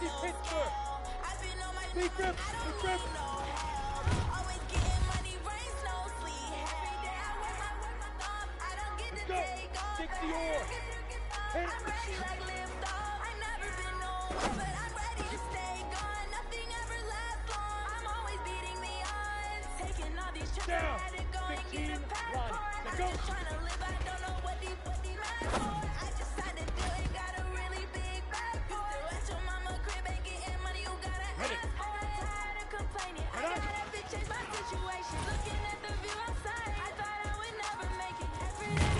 50 Pittsburgh. I've been on my Big grip, big grip. always getting money, rains, no sleep. Every day I work my thumb. I don't get to take off. 60 or. Hit I'm ready like lift off. I've never been nowhere, but I'm ready to stay gone. Nothing ever lasts long. I'm always beating the odds. Taking all these trips, I had to go and get a passport. I'm just trying to live, I don't know what the mad for. I just had to do it, got a really big bag for it. At your mama crib ain't getting money, you gotta ask for it. Tired of complaining, I gotta bitch change my situation. Looking at the view outside, I thought I would never make it. Every day,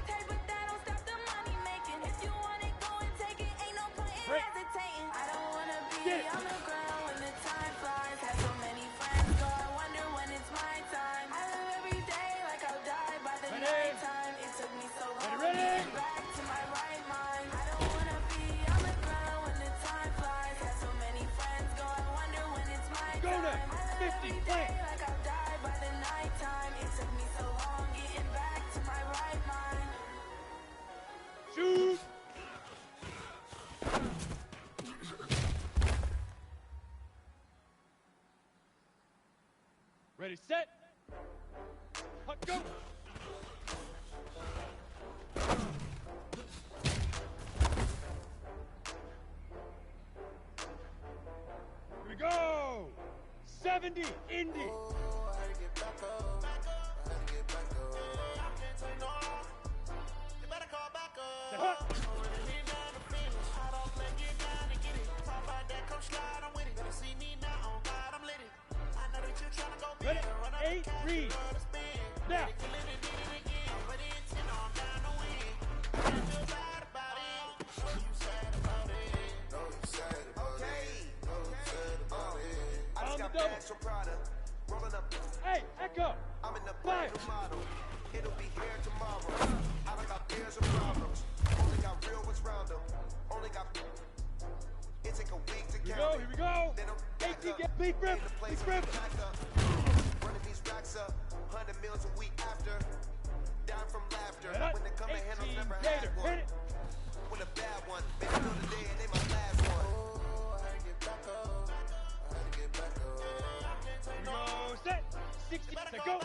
take, but that don't stop the money making. If you want it, go and take it, ain't no point in hesitating. I don't wanna be on the ground when the time flies. Had so many friends, so I wonder when it's my time. I live every day like I'll die by the night time. It took me so long to get back to my right mind. I don't wanna be on the ground when the time flies. Had so many friends, go I wonder when it's my time. I live every day like I'll die by the night time. It took me so long getting back to my right mind. Shoot! Ready, set. Hut, go. Here we go. 70, Indy. Set hut. Ready, 8, read. Now. On the double. Hey, echo. I'm in the Fire. model. It'll be here tomorrow. I don't got fears or problems. Only got real ones round them. Only got. It take a week to Here we go, here we go. 18, get beat grip, beat grip. Running these racks up, 100 meals a week after. Down from laughter. When they come and handles 18, never Gator, had one. hit it. With a bad one. Been through the day and they my last one. Oh, I had to get back up. I had to get back up. Here we go, set. 60, set, go.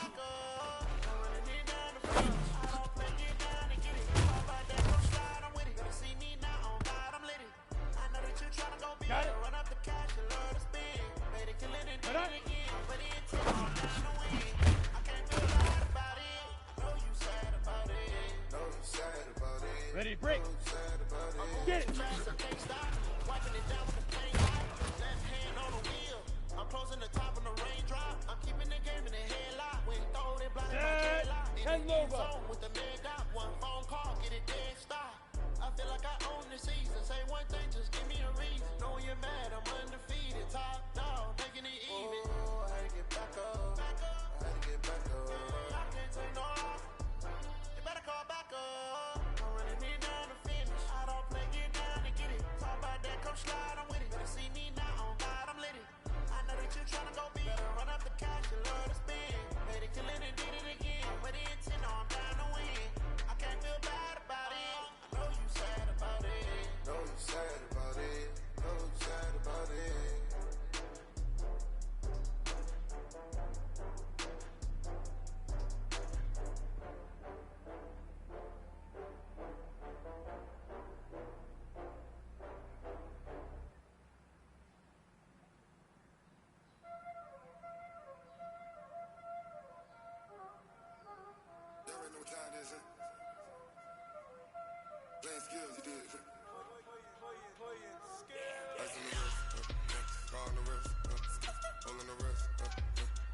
Got it. Run up the cash and love to spend. Made it killing it again. But it's all down the wind. I can't feel bad about it. I know you sad about it. Know you sad about it. Ready, break. Know you sad about it. Get it. I can't stop. Wiping it down with the paint. Left hand on the wheel. I'm closing the top on the raindrop. I'm keeping the game in the headlock. When throw it blind in my headlock. In the end zone with the man got one phone call. Get it dead stop. I feel like I own the season. Say one thing, just give me a reason. Knowing you're mad, I'm undefeated. Top dog, making it even. Oh, I had to get back up. I had to get back up. I can't take no off. You better call back up. I'm running it down to finish. I don't play, get down to get it. Talk about that, come slide, I'm with it. Better see me now, on God, I'm lit it. I know that you're trying to go big. Better run up the cash, you love to spend. Made it killing and did it again. With the intent, I'm down to win. I can't feel bad about it. Know you sad about it. Know you sad about it. Know you sad about it. There ain't no time, is it? Playing skills, you did. Ice on the wrist, car on the wrist, hole in the wrist,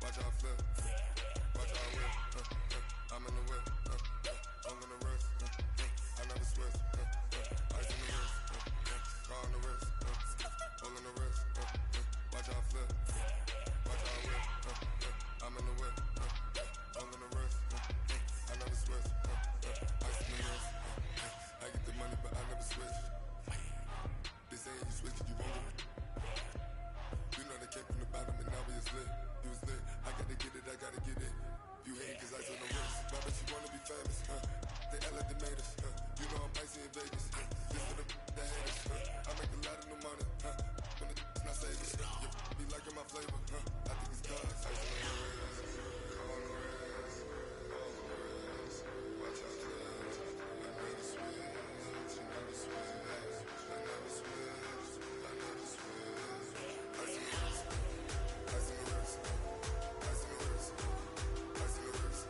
watch out flip, watch out whip, I'm in the whip, hole in the wrist, I never switch, ice on the wrist, car on the wrist, hole in the wrist, watch out flip, watch out whip, I'm in the whip, hole in the wrist, I never switch, ice on the wrist, I get the money but I never switch. They say you switch, you won't. You know they came from the bottom and now we is lit. You was lit, I gotta get it, I gotta get it. You hate cause ice on the wrist. Why bet you wanna be famous, They act like they made us, You know I'm icy in Vegas, This for the haters, I make a lot of new money, when it's not saving. You be liking my flavor, huh? I think it's done. Ice on the wrist, on the wrist, on the wrist. Watch out, cuz I never switch, I never switch, I never switch, I never switch. Ice on the wrist, ice on the wrist, ice on the wrist, ice on the wrist, ice on the wrist,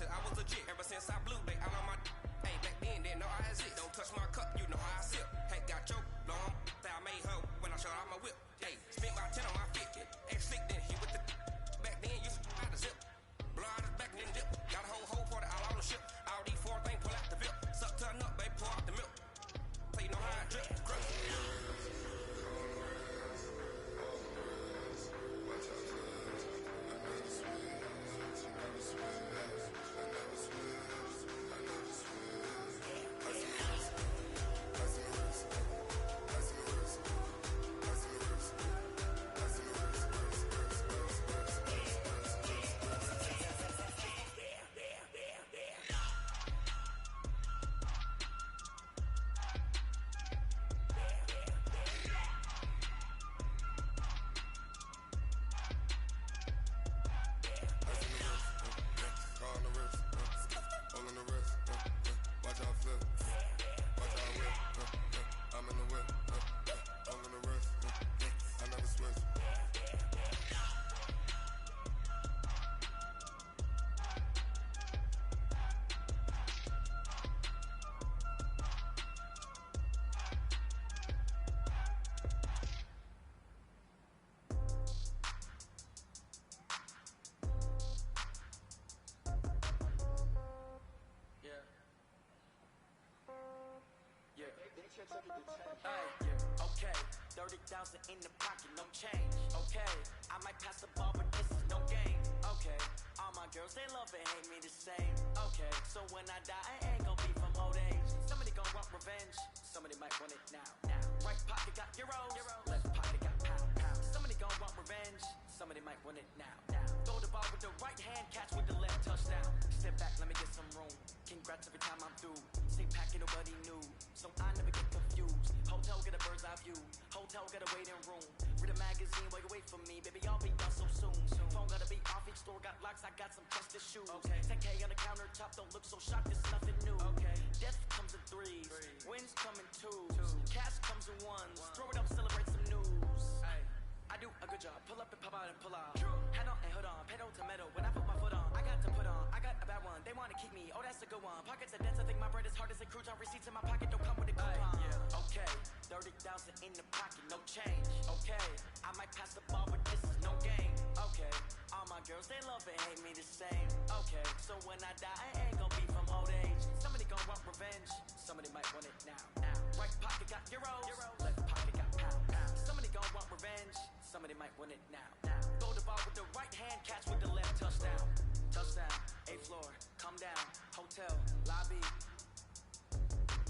I was legit ever since I blew back all on my hey back then didn't know I exist. Don't touch my cup, you know how I sip. Hey, got choked, long that I made her when I showed out my whip. Hey, spent about 10 on my 50. Ex-slick then he with the back then used to out the zip. Blow out his back then dip. Got a whole party all on the ship. All these four things pull out the VIP. Suck turn up, baby, pour out the milk. So you know how I drip. Crush. watch out, cuz I never switch, I never switch. Okay, 30,000 in the pocket, no change. Okay, I might pass the ball, but this is no game. Okay, all my girls, they love and hate me the same. Okay, so when I die, I ain't gon' be from old age. Somebody gon' want revenge, somebody might want it now. Right pocket got euros, left pocket got pound. Somebody gon' want revenge, somebody might want it now. Throw the ball with the right hand, catch with the left, touchdown. Step back, let me get some room. Congrats every time I'm through. Same packet, nobody knew, so I never get confused. Hotel, get a bird's eye view. Hotel, get a waiting room. Read a magazine, while you wait for me, baby, I'll be done so soon. Phone gotta be off, each store got locks, I got some trusted shoes. 10K on the countertop, don't look so shocked, it's nothing new. Death comes in threes, wins come in twos. Cash comes in ones, throw it up, celebrate some news. I do a good job, pull up and pop out and pull out. Head on and hood on, pedal to metal, when I put my foot on, I got to put on, I got a bad one, they wanna keep me, oh that's a good one. Pockets are dense, I think my bread is hard as a crouton. Receipts in my pocket don't come with a coupon. Okay, 30,000 in the pocket, no change. Okay, I might pass the ball, but this is no game. Okay, all my girls, they love and hate me the same. Okay, so when I die, I ain't gon' be from old age. Somebody gon' want revenge, somebody might want it now. Right pocket got euros, left pocket got pound. Somebody gon' want revenge, somebody might want it now. Throw the ball with the right hand, catch with the left, touchdown. Touchdown, 8th floor, come down, hotel, lobby.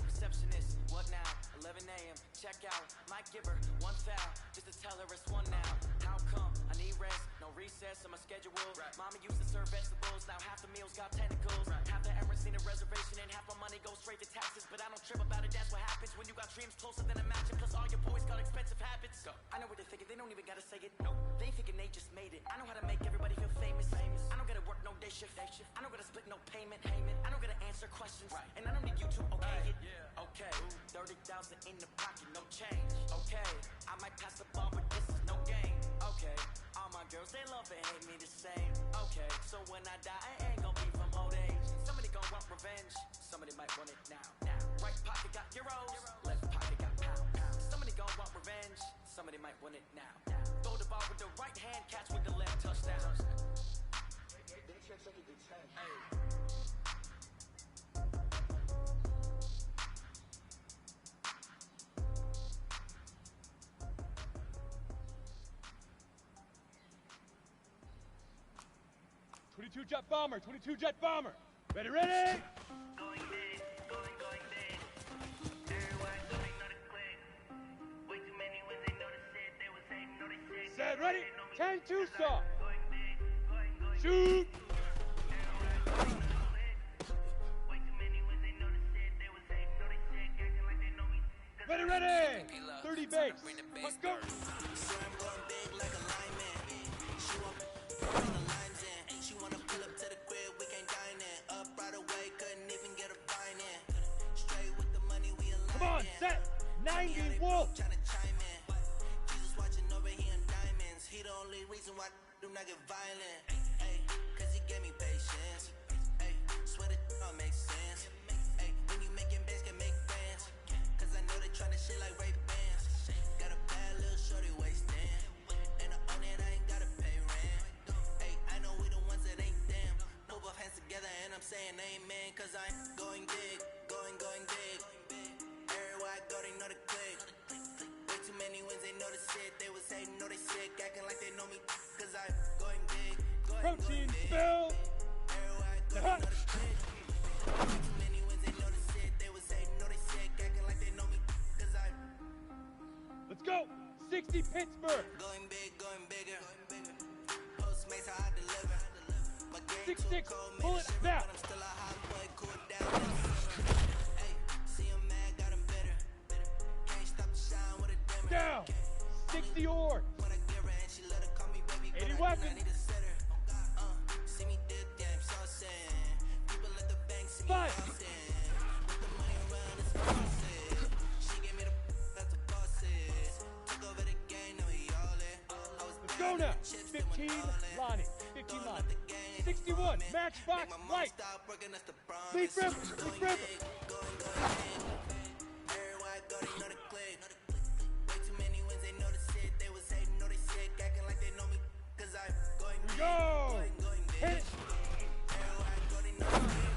Receptionist, what now? 11 a.m., check out. Might give her one foul, just to tell her it's one now. How come? I need rest, no recess on my schedule. Mama used to serve vegetables, now half the meals got tentacles. Half the Emirates need a reservation and half my money goes straight to taxes. But I don't trip about it, that's what happens when you got dreams closer than a match. Plus all your boys got expensive habits. I know what they're thinking, they don't even gotta say it. Nope. They ain't thinking they just made it. I know how to make everybody feel famous. I don't gotta work no day shift. I don't gotta split no payment. I don't gotta answer questions. And I don't need you to okay it. Okay, 30,000 in the pocket, no change. Okay, I might pass the ball, but this is no game. Okay, all my girls, they love and hate me the same. Okay, so when I die, I ain't gon' be from old age. Somebody gon' want revenge, somebody might want it now. Right pocket got euros, left pocket got pound. Somebody gon' want revenge, somebody might want it now. Throw the ball with the right hand, catch with the left, touchdown. Hey. 22 jet bomber, 22 jet bomber. Ready, ready! Going big, going big. Everyone going not a click. Way too many when they know the shit. They was hating, know they shit. Set, ready? They know me 10-2 'cause stop. I'm going big, going Shoot! Everyone going not a click. Way too many when they know the shit. They was hating, know they shit. Acting like they know me 'cause Ready, I'm ready! 30 base. Let's go! So I'm going big like a lineman. She want bring the lines in. She wanna pull up to the crib, we can't dine in. Up right away, couldn't even get a fine in. Straight with the money, we align. Come on, set! 90 Wolf! Tryna chime in. Jesus watching over here in diamonds. He the only reason why do not get violent. Hey, cause he gave me patience. Hey, swear that all makes sense. Hey, when you making bands, can make friends. Cause I know they tryna shit like Ray Bans. Got a bad little shorty wasting. And I own it, I ain't gotta pay rent. Hey, I know we the ones that ain't them. No both hands together and I'm saying amen. Cause I'm going big, going big. Everywhere I go, they know the click. Way too many wins, they know the shit. They was hating, know they sick, acting like they know me. Cause I'm going big, Protein big. spill! Everywhere I go, they know the click. Way too many wins, they know the shit. They was hating, know they sick, acting like they know me. Cause I'm Let's go! 60 Pittsburgh! going big, going bigger. Postmates, how I deliver. My game 6-6, too cold, pull made it a shiver, back. but I'm still a hot boy, cool down. Hey, see him mad, got him bitter. Can't stop the shine with a dimmer. Down! 60 Org! When I give her and she let her call me baby, but 80 I do weapons. not need a sitter. See me dip, damn saucing. People at the bank see me Five. bouncing. With the money around, it's bosses. She gave me the that's the bosses. Took over the game, now we all in. I was Let's down go now! with the chips, then 15 went all in. Lonnie. 15 Throwing Lonnie. up the game, 61 man. Matchbox Make my mom Light. stop working, that's the promise. Leaf River! Leaf Going River! big, going big. Everywhere I go, they know the click. Way too many wins, they know the shit. They was hating, know they sick, acting like they know me. Cause I'm going big, Go! going big. Hit it! Everywhere I go, they know the click.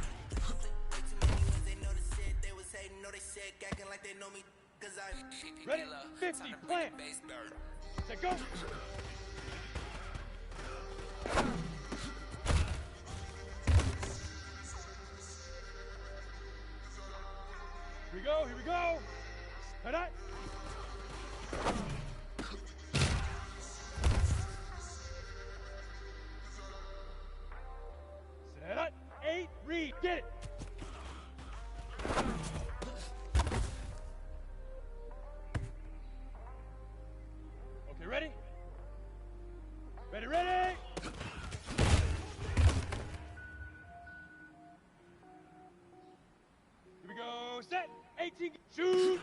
Way too many wins, they know the shit. They was hating, know they sick, acting like they know me. Cause I'm Ready? 50 plant! Set, go! Here we go, here we go! Head up! Set up! 8, read, get it! Okay, ready? Ready, ready! Here we go, set! 18, shoot!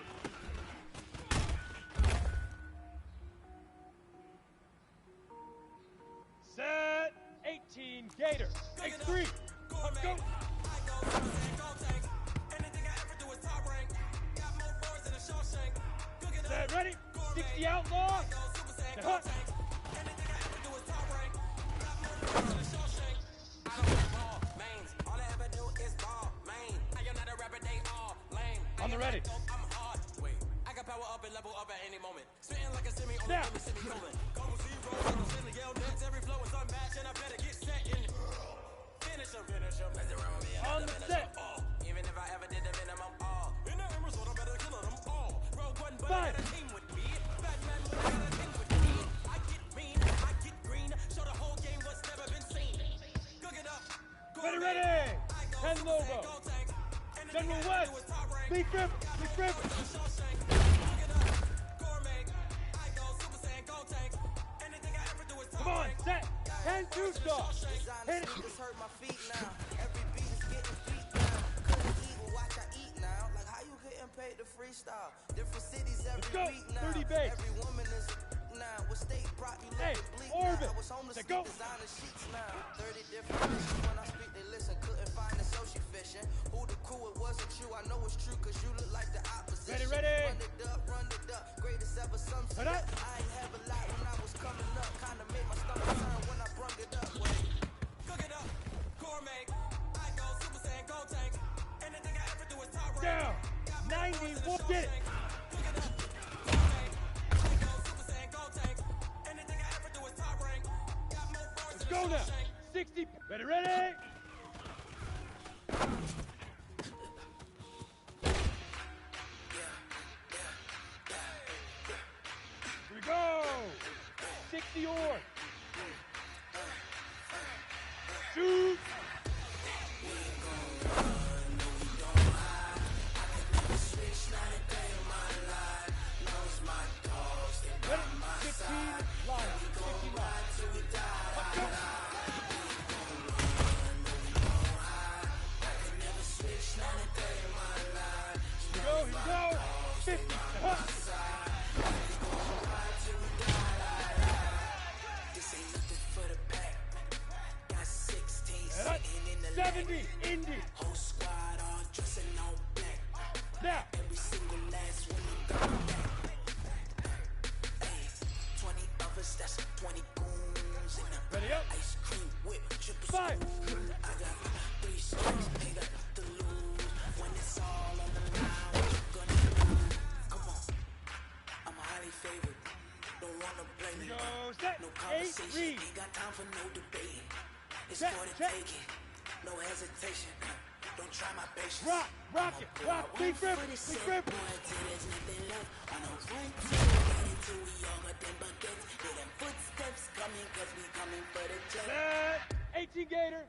Set! 18, Gator! X3! Let's go! Set, ready? 60 Outlaw! Set, hut! On the ready. I got power up and level up at any moment. Spitting like a semi on Now. the semi-colon. Gold zeros, I'm silly, yell dance. Every flow is unmatched and I better get set in. Finish him. Mess around with me and On I'll the finish set. them all. Even if I ever did the minimum all. In the Emerald, I better kill them all. Rogue one, but I Five. got a team with me. Batman, but I got a team with me. I get mean, I get green. Show the whole game what's never been seen. Cook it up. Ready, ready! 10 Lobo! General West! Leaf River! Leaf River! Come on, set! 10-2 stop! Hit it! Sneakers hurt my feet now. Every beat is getting beat now. Couldn't eat, well, watch I eat now. Like how you getting paid to freestyle? Different cities every Let's go. week now. 30 base. Every woman is now. What state brought you Hey, looking bleak Orbit. now? I was homeless, Let's go. designer sheets now. 30 different places when I speak, they listen. Couldn't find the social fishing. Who the crew? It wasn't you. I know it's true, cause you look like the opposition. Ready. Run it up. Greatest ever, some say. Head up. I ain't have a lot when I was coming up. Kinda made my stomach turn when I brung it up. Wait. Cook it up, gourmet. I go Super Saiyan, go tank. Anything I ever do is top rank. Down! 90, we'll get it! Cook it up, gourmet. I go Super Saiyan, go tank. Anything I ever do is top rank. Got more bars Let's than go a now! Shawshank. 60, ready, ready! Here we go. 60 or. Shoot. Ready? 15 line. 15 line. Let's go. Here we go. 50. Huh. This ain't nothing for the back. Got 16 And that's sitting in the 70. leg. Indy. Whole squad all dressing all black. Now. Every single last one of them back. Hey, 20 of us, that's 20 goons in the Ready up. ice cream whip, triple Five. spoon. I got 3 strikes, they got to lose. When it's all on the line, what you gonna do? Come on, I'm highly favored. Don't wanna blame me. Go set. No 8 conversation, read. ain't got time for no debating. It's Check, for the check. taking, no hesitation. Don't try my patience. Rock. Rock it. Rock. Big grip. Big grip. Boy, till there's nothing left. On a run to get it till we all got them buckets. Hear them footsteps coming, cause we coming for the check. Set. 18 Gator.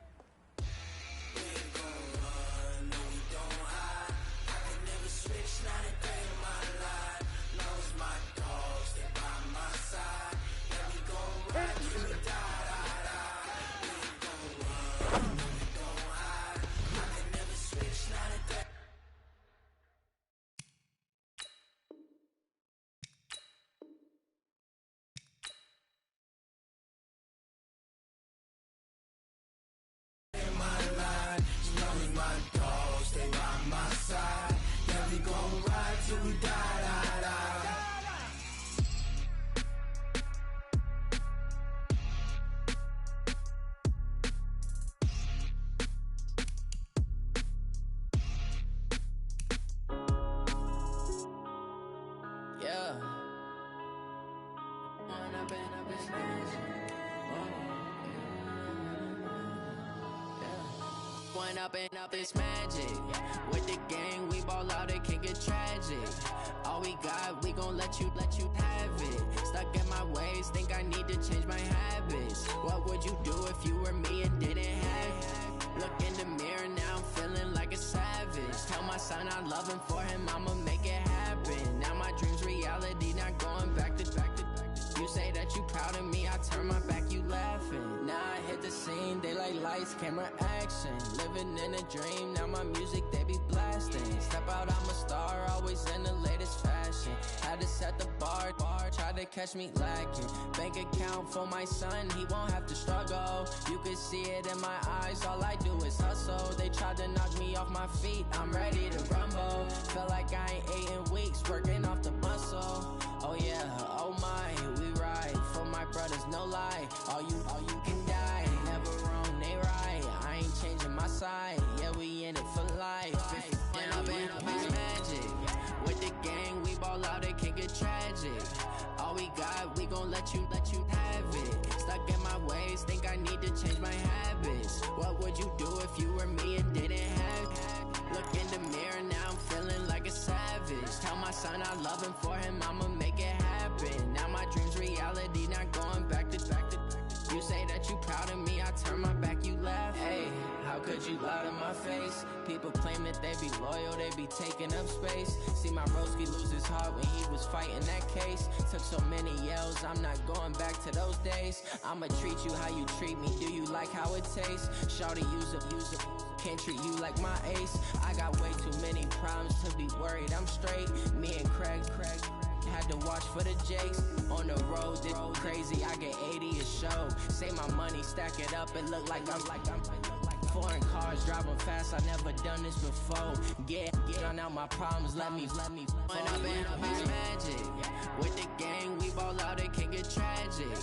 We ain't gon' run, no we don't hide. I can never switch, not a day in my life. Knows my dogs, they by my side. Yeah, we gon' ride till we die, die, die. We ain't gon' run, no we don't hide. I can never switch, not a day. In my line, knowing my dogs, they by my side. Yeah, we gon' ride till we die, die, die. Yeah. When I've been When up is magic. With the gang, we ball out, it can get tragic. All we got, we gon' let you have it. Stuck in my ways, think I need to change my habits. What would you do if you were me and didn't have it? Look in the mirror, now I'm feeling like a savage. Tell my son I love him, for him I'ma make it happen. Now my dream's reality, not going back to. You say that you proud of me, I turn my back, you laughing. Now I hit the scene, they like lights, camera, action. Living in a dream, now my music, they be blasting. Step out, I'm a star, always in the latest fashion. Had to set the bar, try to catch me lacking. Bank account for my son, he won't have to struggle. You can see it in my eyes, all I do is hustle. They tried to knock me off my feet, I'm ready to rumble. Feel like I ain't ate in weeks, working off the muscle. Oh yeah, oh my, we ride for my brothers, no lie. All you can die, never wrong, they right. I ain't changing my side, yeah, we in it for life. When I've been magic. With the gang, we ball out, it can get tragic. All we got, we gon' let you have it. Stuck in my ways, think I need to change my habits. What would you do if you were me and didn't have it? Look in the mirror, now I'm feeling like a savage. Tell my son I love him, for him I'ma make it happen. Now my dream's reality, not going back to. You say that you proud of me, I turn my back, you laugh. Hey, how could you lie to my face? People claim that they be loyal, they be taking up space. See my broski lose his heart when he was fighting that case. Took so many yells, I'm not going back to those days. I'ma treat you how you treat me, do you like how it tastes? Shawty, use it, can't treat you like my ace. I got way too many problems to be worried, I'm straight. Me and Craig had to watch for the Jakes. On the road, this crazy, I get 80 a show. Say my money, stack it up, it look like I'm foreign cars, driving fast, I never done this before. Get on out my problems, let me When I've been magic. With the gang, we ball out, it can get tragic.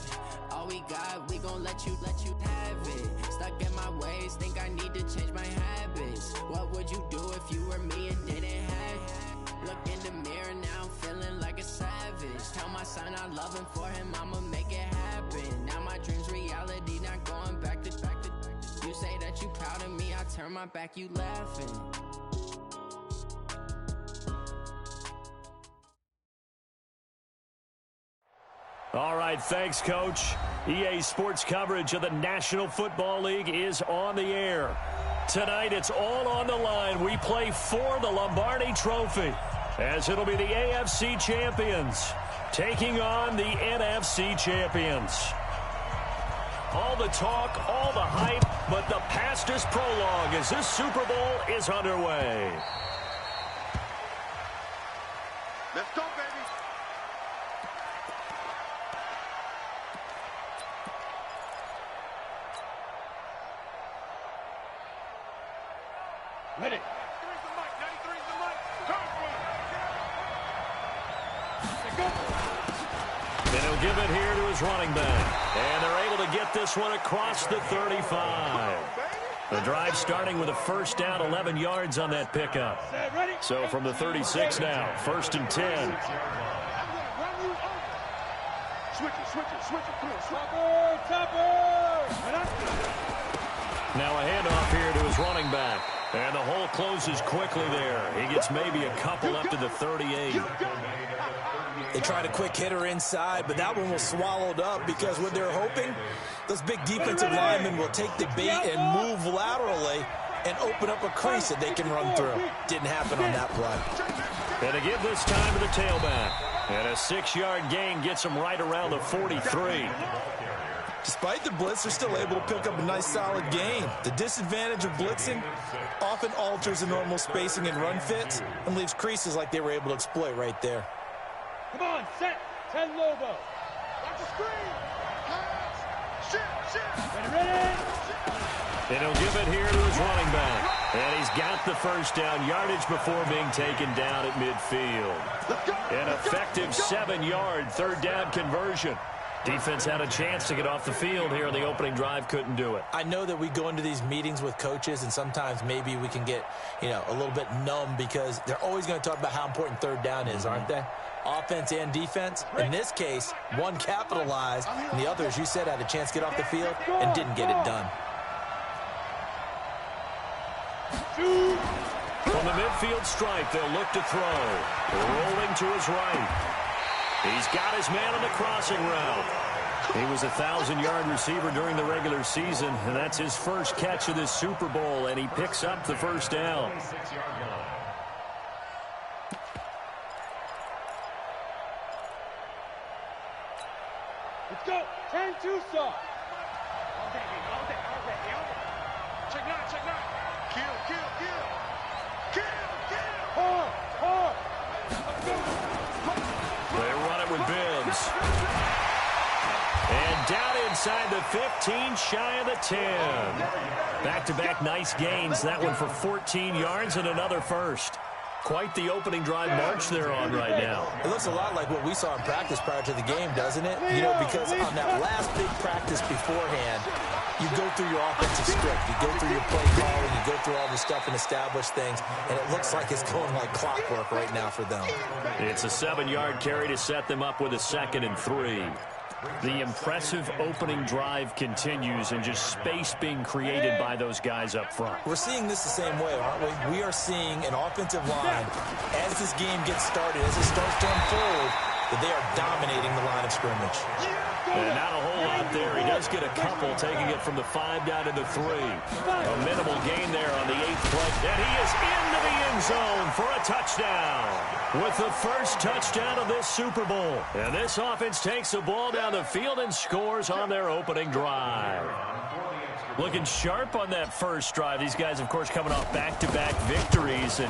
All we got, we gon' let you have it. Stuck in my ways, think I need to change my habits. What would you do if you were me and didn't have it? Look in the mirror, now I'm feeling like a savage. Tell my son I love him, for him I'ma make it happen. Now my dream's reality, not going back to. You say that you proud of me, I turn my back, you laughing. All right, thanks, Coach. EA Sports coverage of the National Football League is on the air. Tonight, it's all on the line. We play for the Lombardi Trophy, as it'll be the AFC champions taking on the NFC champions. All the talk, all the hype, but the past is prologue as this Super Bowl is underway. Let's go, baby. Ready. 93's the mic. 93's the mic. Come And he'll give it here to his running back. And they're able to get this one across the 35. The drive starting with a first down, 11 yards on that pickup. So from the 36 now, 1st and 10. I'm going to run you over. Switch it. Come on, Now a handoff here to his running back. And the hole closes quickly there. He gets maybe a couple up to the 38. They tried a quick hitter inside, but that one was swallowed up because what they're hoping, those big defensive linemen will take the bait and move laterally and open up a crease that they can run through. Didn't happen on that play. And to give this time to the tailback. And a 6-yard gain gets him right around the 43. Despite the blitz, they're still able to pick up a nice solid gain. The disadvantage of blitzing often alters the normal spacing and run fits and leaves creases like they were able to exploit right there. Come on, set. 10 Lobo. Watch the screen. Pass. Shit. Ready. And he'll give it here to his running back. And he's got the first down yardage before being taken down at midfield. An effective 7-yard 3rd down conversion. Defense had a chance to get off the field here in the opening drive, couldn't do it. I know that we go into these meetings with coaches, and sometimes maybe we can get, a little bit numb because they're always going to talk about how important 3rd down is, aren't they? Offense and defense. In this case, one capitalized, and the other, as you said, had a chance to get off the field and didn't get it done. From the midfield stripe, they'll look to throw. Rolling to his right. He's got his man on the crossing route. He was a 1,000-yard receiver during the regular season, and that's his first catch of this Super Bowl, and he picks up the first down. Let's go. 10 2 stop. Check nine. Kill. Hard. They run it with Bibbs. And down inside the 15, shy of the 10. Back-to-back nice gains. That one for 14 yards and another first. Quite the opening drive march they're on right now. It looks a lot like what we saw in practice prior to the game, doesn't it? Because on that last big practice beforehand, you go through your offensive script. You go through your play calling. You go through all the stuff and establish things. And it looks like it's going like clockwork right now for them. It's a 7-yard carry to set them up with a 2nd and 3. The impressive opening drive continues and just space being created by those guys up front. We're seeing this the same way, aren't we? We are seeing an offensive line, as this game gets started, as it starts to unfold, that they are dominating the line of scrimmage. And not a whole lot there. He does get a couple, taking it from the 5 down to the 3. A minimal gain there on the 8th play. And he is into the end zone for a touchdown with the first touchdown of this Super Bowl. And this offense takes the ball down the field and scores on their opening drive. Looking sharp on that first drive. These guys, of course, coming off back-to-back victories, and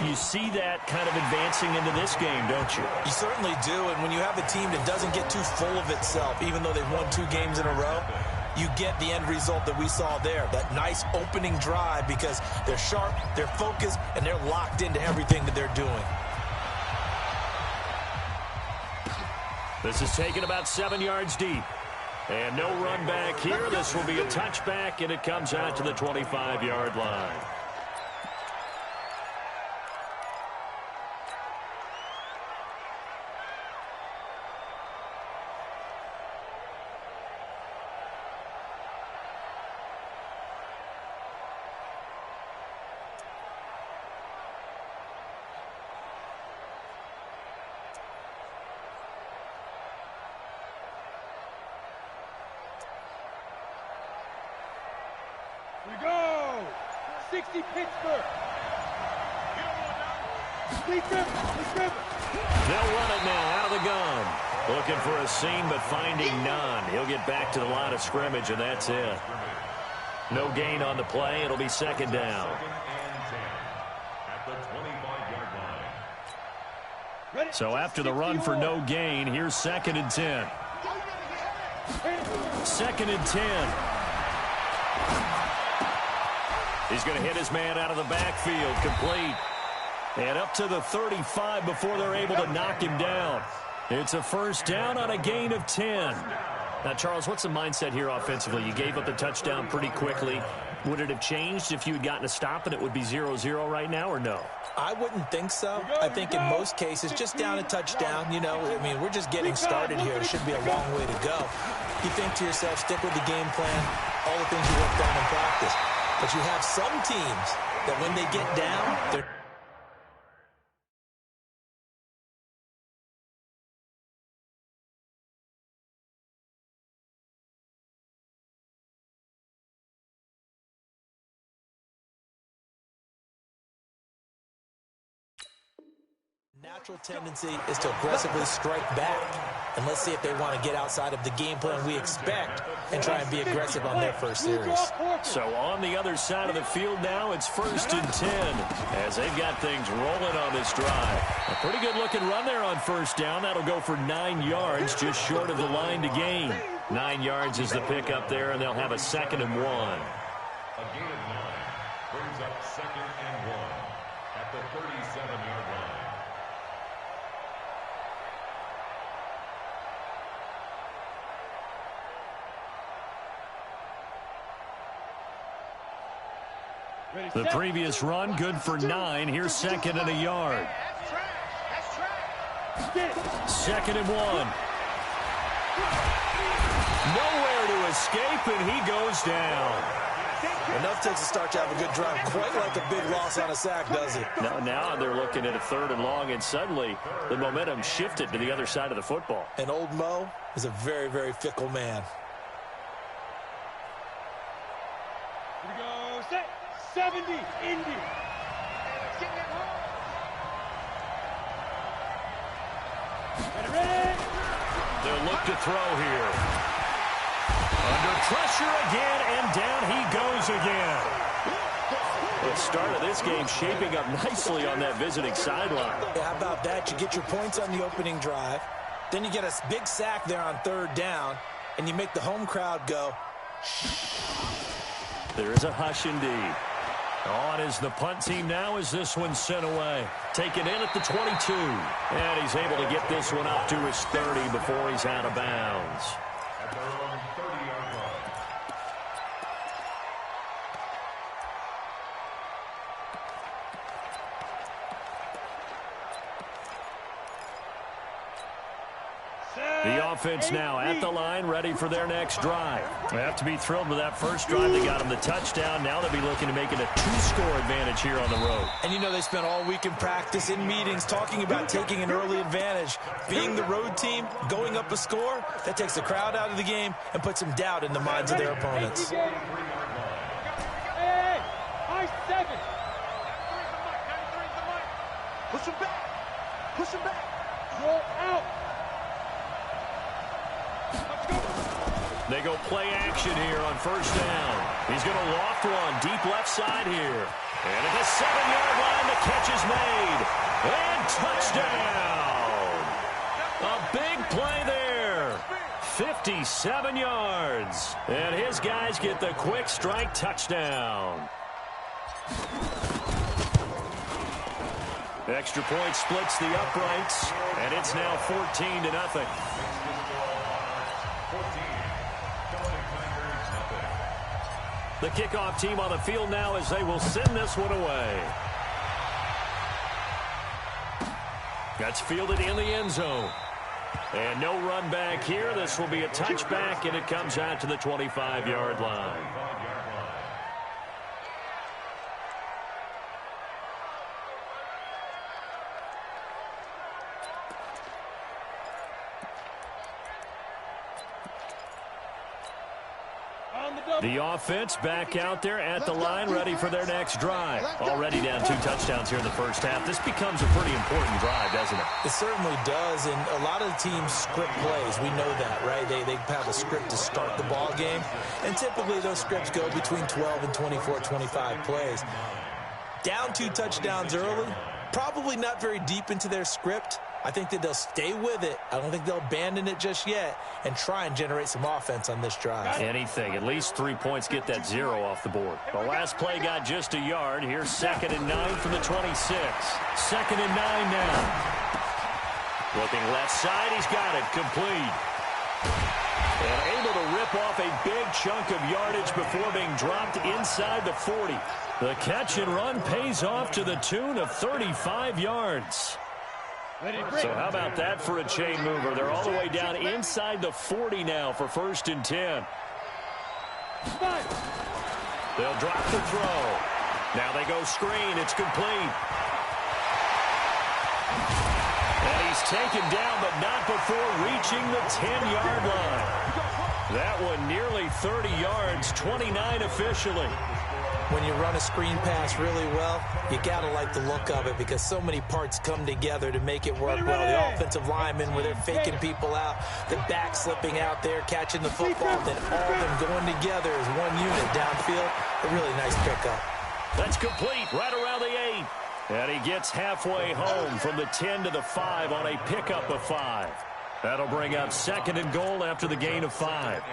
you see that kind of advancing into this game, don't you? You certainly do, and when you have a team that doesn't get too full of itself, even though they've won 2 games in a row, you get the end result that we saw there, that nice opening drive, because they're sharp, they're focused, and they're locked into everything that they're doing. This is taken about 7 yards deep. And no run back here. This will be a touchback, and it comes out to the 25-yard line. Here we go. 60 Pittsburgh. They'll run it now out of the gun. Looking for a seam, but finding none. He'll get back to the line of scrimmage, and that's it. No gain on the play. It'll be second down. So after the run for no gain, here's 2nd and 10. 2nd and 10. He's going to hit his man out of the backfield. Complete. And up to the 35 before they're able to knock him down. It's a first down on a gain of 10. Now, Charles, what's the mindset here offensively? You gave up the touchdown pretty quickly. Would it have changed if you had gotten a stop and it would be 0-0 right now, or no? I wouldn't think so. I think in most cases, just down a touchdown, you know, I mean, we're just getting started here. It should be a long way to go. You think to yourself, stick with the game plan, all the things you worked on in practice. But you have some teams that when they get down, they're natural tendency is to aggressively strike back. And let's see if they want to get outside of the game plan we expect and try and be aggressive on their first series. So on the other side of the field now, it's 1st and 10 as they've got things rolling on this drive. A pretty good looking run there on first down. That'll go for 9 yards, just short of the line to gain. 9 yards is the pickup there, and they'll have a 2nd and 1. A gain of 9 brings up 2nd and 1 at the 37-yard line. The previous run, good for 9. Here's 2nd and a yard. 2nd and 1. Nowhere to escape, and he goes down. Enough takes to start to have a good drive. Quite like a big loss on a sack, does it? Now they're looking at a 3rd and long, and suddenly the momentum shifted to the other side of the football. And old Mo is a very, very fickle man. Here we go. Set. 70, Indy. They'll look to throw here. Under pressure again, and down he goes again. The start of this game shaping up nicely on that visiting sideline. How about that? You get your points on the opening drive. Then you get a big sack there on 3rd down, and you make the home crowd go. There is a hush indeed. On is the punt team now as this one's sent away. Taken in at the 22. And he's able to get this one up to his 30 before he's out of bounds. At their own 30-yard line. The offense now at the line, ready for their next drive. They have to be thrilled with that first drive. They got them the touchdown. Now they'll be looking to make it a 2-score advantage here on the road. And you know they spent all week in practice, in meetings, talking about taking an early advantage. Being the road team, going up a score, that takes the crowd out of the game and puts some doubt in the minds of their opponents. Hey, high 7. Push him back. Push him back. Roll out. They go play action here on first down. He's going to loft one deep left side here. And at the 7-yard line, the catch is made. And touchdown. A big play there. 57 yards. And his guys get the quick strike touchdown. Extra point splits the uprights. And it's now 14-0. The kickoff team on the field now as they will send this one away. That's fielded in the end zone. And no run back here. This will be a touchback, and it comes out to the 25-yard line. The offense back out there at the line, ready for their next drive. Already down 2 touchdowns here in the first half. This becomes a pretty important drive, doesn't it? It certainly does, and a lot of the teams script plays. We know that, right? They have a script to start the ball game, and typically those scripts go between 12 and 24, 25 plays. Down 2 touchdowns early, probably not very deep into their script. I think that they'll stay with it. I don't think they'll abandon it just yet and try and generate some offense on this drive. Anything. At least 3 points get that 0 off the board. The last play got just a yard. Here's 2nd and 9 from the 26. 2nd and 9 now. Looking left side. He's got it. Complete. And able to rip off a big chunk of yardage before being dropped inside the 40. The catch and run pays off to the tune of 35 yards. So how about that for a chain mover? They're all the way down inside the 40 now for 1st and 10. They'll drop the throw. Now they go screen. It's complete. And he's taken down, but not before reaching the 10-yard line. That one nearly 30 yards, 29 officially. When you run a screen pass really well, you got to like the look of it because so many parts come together to make it work well. The offensive linemen, where they're faking people out, the back slipping out there, catching the football, then all of them going together as one unit downfield. A really nice pickup. That's complete right around the 8. And he gets halfway home from the 10 to the 5 on a pickup of 5. That'll bring up 2nd and goal after the gain of 5.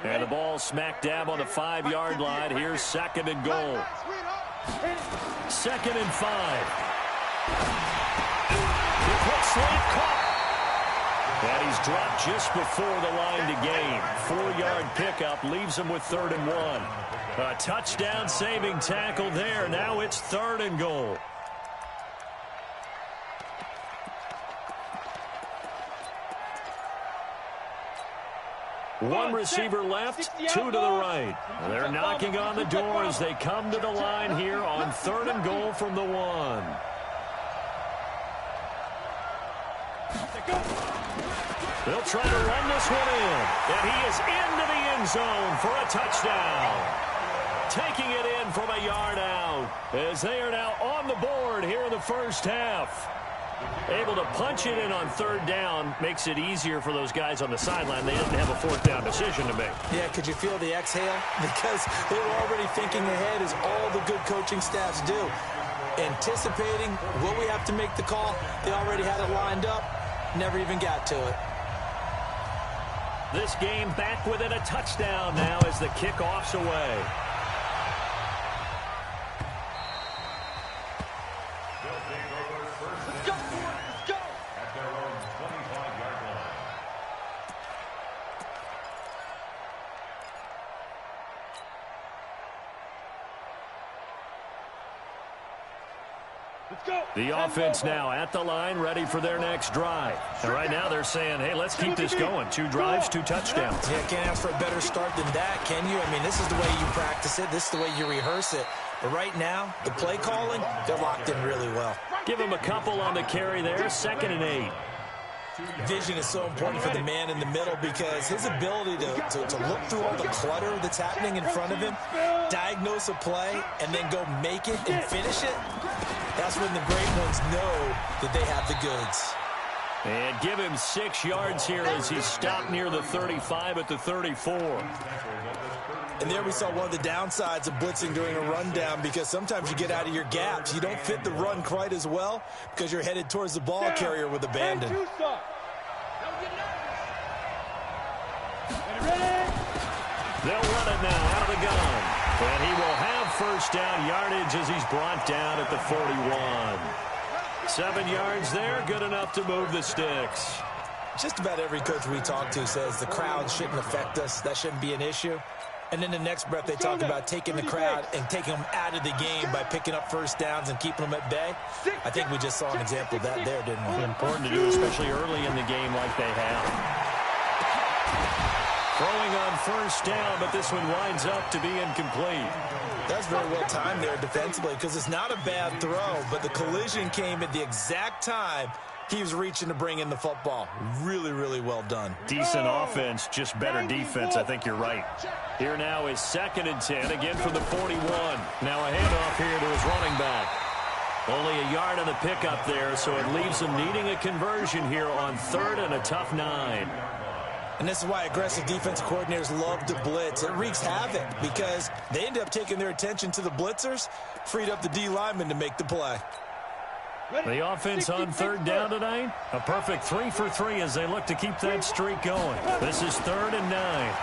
And the ball smack dab on the 5-yard line. Here's 2nd and goal. 2nd and 5. The quick slant caught. And he's dropped just before the line to gain. 4-yard pickup leaves him with 3rd and 1. A touchdown saving tackle there. Now it's 3rd and goal. One receiver left, 2 to the right. They're knocking on the door as they come to the line here on 3rd and goal from the 1. They'll try to run this one in. And he is into the end zone for a touchdown. Taking it in from a yard out as they are now on the board here in the first half. Able to punch it in on 3rd down makes it easier for those guys on the sideline. They didn't have a 4th down decision to make. Yeah, could you feel the exhale? Because they were already thinking ahead, as all the good coaching staffs do. Anticipating, will we have to make the call? They already had it lined up. Never even got to it. This game back within a touchdown now as the kickoff's away. The offense now at the line, ready for their next drive. And right now they're saying, hey, let's keep this going. 2 drives, 2 touchdowns. Yeah, can't ask for a better start than that, can you? I mean, this is the way you practice it. This is the way you rehearse it. But right now, the play calling, they're locked in really well. Give him a couple on the carry there, 2nd and 8. Vision is so important for the man in the middle because his ability to look through all the clutter that's happening in front of him, diagnose a play, and then go make it and finish it, that's when the great ones know that they have the goods. And give him 6 yards here as he's stopped near the 35 at the 34. And there we saw one of the downsides of blitzing during a rundown because sometimes you get out of your gaps. You don't fit the run quite as well because you're headed towards the ball carrier with abandon. They'll run it now out of the gun. And he will have 1st down yardage as he's brought down at the 41. 7 yards there, good enough to move the sticks. Just about every coach we talk to says the crowd shouldn't affect us. That shouldn't be an issue. And then the next breath they talk about taking the crowd and taking them out of the game by picking up 1st downs and keeping them at bay. I think we just saw an example of that there, didn't we? Important to do, especially early in the game like they have. Throwing on 1st down, but this one winds up to be incomplete. That's very well timed there defensively because it's not a bad throw, but the collision came at the exact time he was reaching to bring in the football. Really, really well done. Decent offense, just better defense. I think you're right. Here now is 2nd and 10, again from the 41. Now a handoff here to his running back. Only a yard on the pickup there, so it leaves him needing a conversion here on 3rd and a tough 9. And this is why aggressive defensive coordinators love to blitz. It wreaks havoc because they end up taking their attention to the blitzers, freed up the D lineman to make the play. The offense on 3rd down tonight, a perfect 3 for 3 as they look to keep that streak going. This is 3rd and 9.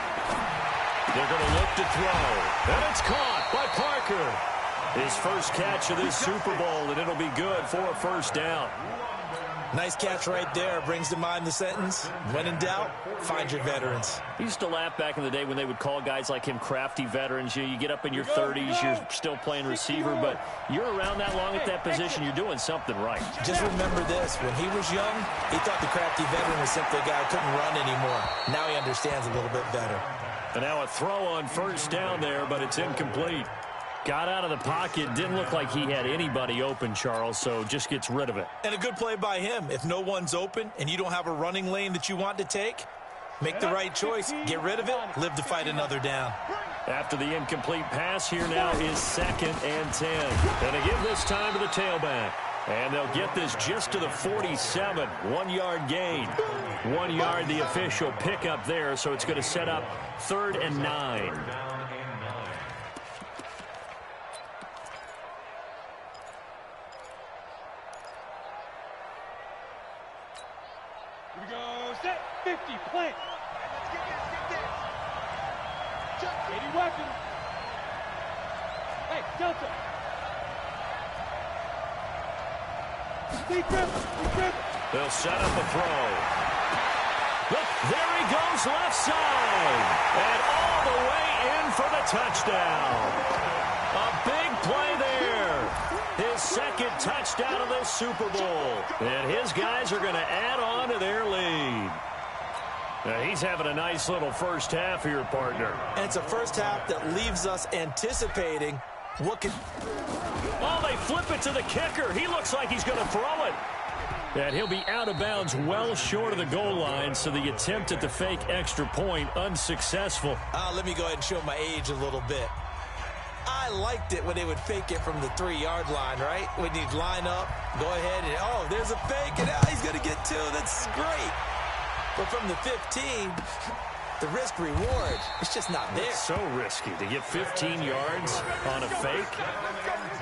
They're going to look to throw, and it's caught by Parker. His first catch of this Super Bowl, and it'll be good for a 1st down. Nice catch right there. Brings to mind the sentence, when in doubt, find your veterans. I used to laugh back in the day when they would call guys like him crafty veterans. You get up in your 30s, you're still playing receiver, but you're around that long at that position, you're doing something right. Just remember this. When he was young, he thought the crafty veteran was simply a guy who couldn't run anymore. Now he understands a little bit better. And now a throw on 1st down there, but it's incomplete. Got out of the pocket. Didn't look like he had anybody open, Charles, so just gets rid of it. And a good play by him. If no one's open and you don't have a running lane that you want to take, make the right choice. Get rid of it. Live to fight another down. After the incomplete pass, here now is 2nd and 10. And again this time to the tailback. And they'll get this just to the 47. 1-yard gain. 1 yard the official pickup there, so it's going to set up 3rd and 9. Here we go. Set. 50. Plant. Let's get this. 80 weapons. Hey, Delta. They'll set up a throw. Look, there he goes left side. And all the way in for the touchdown. A big play there. His 2nd touchdown of this Super Bowl. And his guys are going to add on to their lead. Now he's having a nice little first half here, partner. And it's a first half that leaves us anticipating what could... Oh, they flip it to the kicker. He looks like he's going to throw it. And he'll be out of bounds well short of the goal line, so the attempt at the fake extra point unsuccessful. Let me go ahead and show my age a little bit. I liked it when they would fake it from the 3-yard line, right? When you'd line up, go ahead and, oh, there's a fake, and now he's going to get 2. That's great. But from the 15, the risk-reward, it's just not there. It's so risky to get 15 yards on a fake.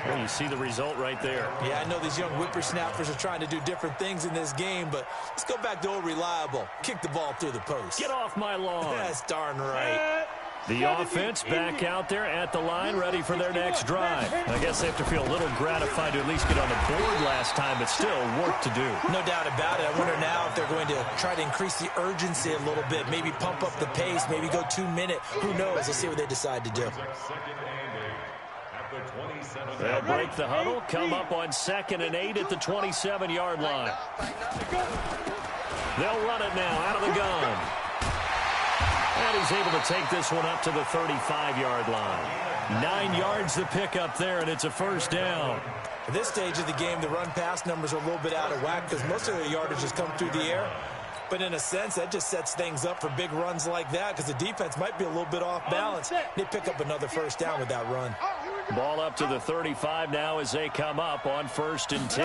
Well, you see the result right there. Yeah, I know these young whippersnappers are trying to do different things in this game, but let's go back to old reliable. Kick the ball through the post. Get off my lawn. That's darn right. The offense back out there at the line, ready for their next drive. I guess they have to feel a little gratified to at least get on the board last time, but still work to do. No doubt about it. I wonder now if they're going to try to increase the urgency a little bit, maybe pump up the pace, maybe go 2-minute. Who knows? Let's see what they decide to do. They'll break the huddle, come up on 2nd and 8 at the 27-yard line. They'll run it now out of the gun. And he's able to take this one up to the 35-yard line. 9 yards the pickup there, and it's a 1st down. At this stage of the game, the run-pass numbers are a little bit out of whack because most of their yardage has come through the air. But in a sense, that just sets things up for big runs like that because the defense might be a little bit off balance. They pick up another 1st down with that run. Ball up to the 35 now as they come up on 1st and 10.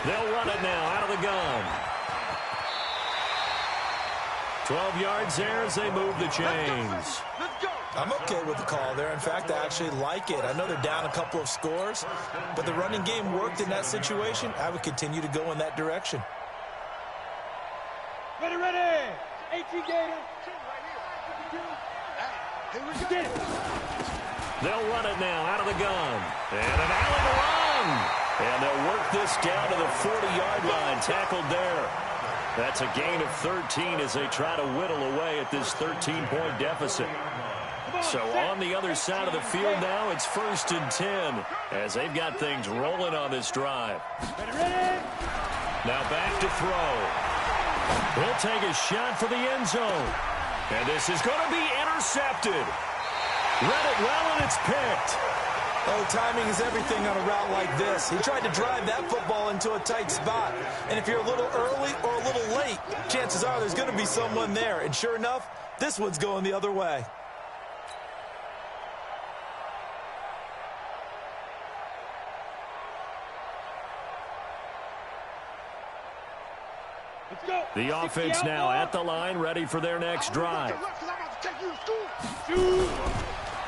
They'll run it now out of the gun. 12 yards there as they move the chains. I'm okay with the call there. In fact, I actually like it. I know they're down a couple of scores, but the running game worked in that situation. I would continue to go in that direction. Ready, ready. 18 Gator. They'll run it now out of the gun. And an alley run. And they'll work this down to the 40-yard line. Tackled there. That's a gain of 13 as they try to whittle away at this 13-point deficit. So on the other side of the field now, it's 1st and 10 as they've got things rolling on this drive. Now back to throw. He'll take a shot for the end zone. And this is going to be intercepted. Read it well, and it's picked. Oh, timing is everything on a route like this. He tried to drive that football into a tight spot. And if you're a little early or a little late, chances are there's going to be someone there. And sure enough, this one's going the other way. Let's go. The offense now at the line, ready for their next drive.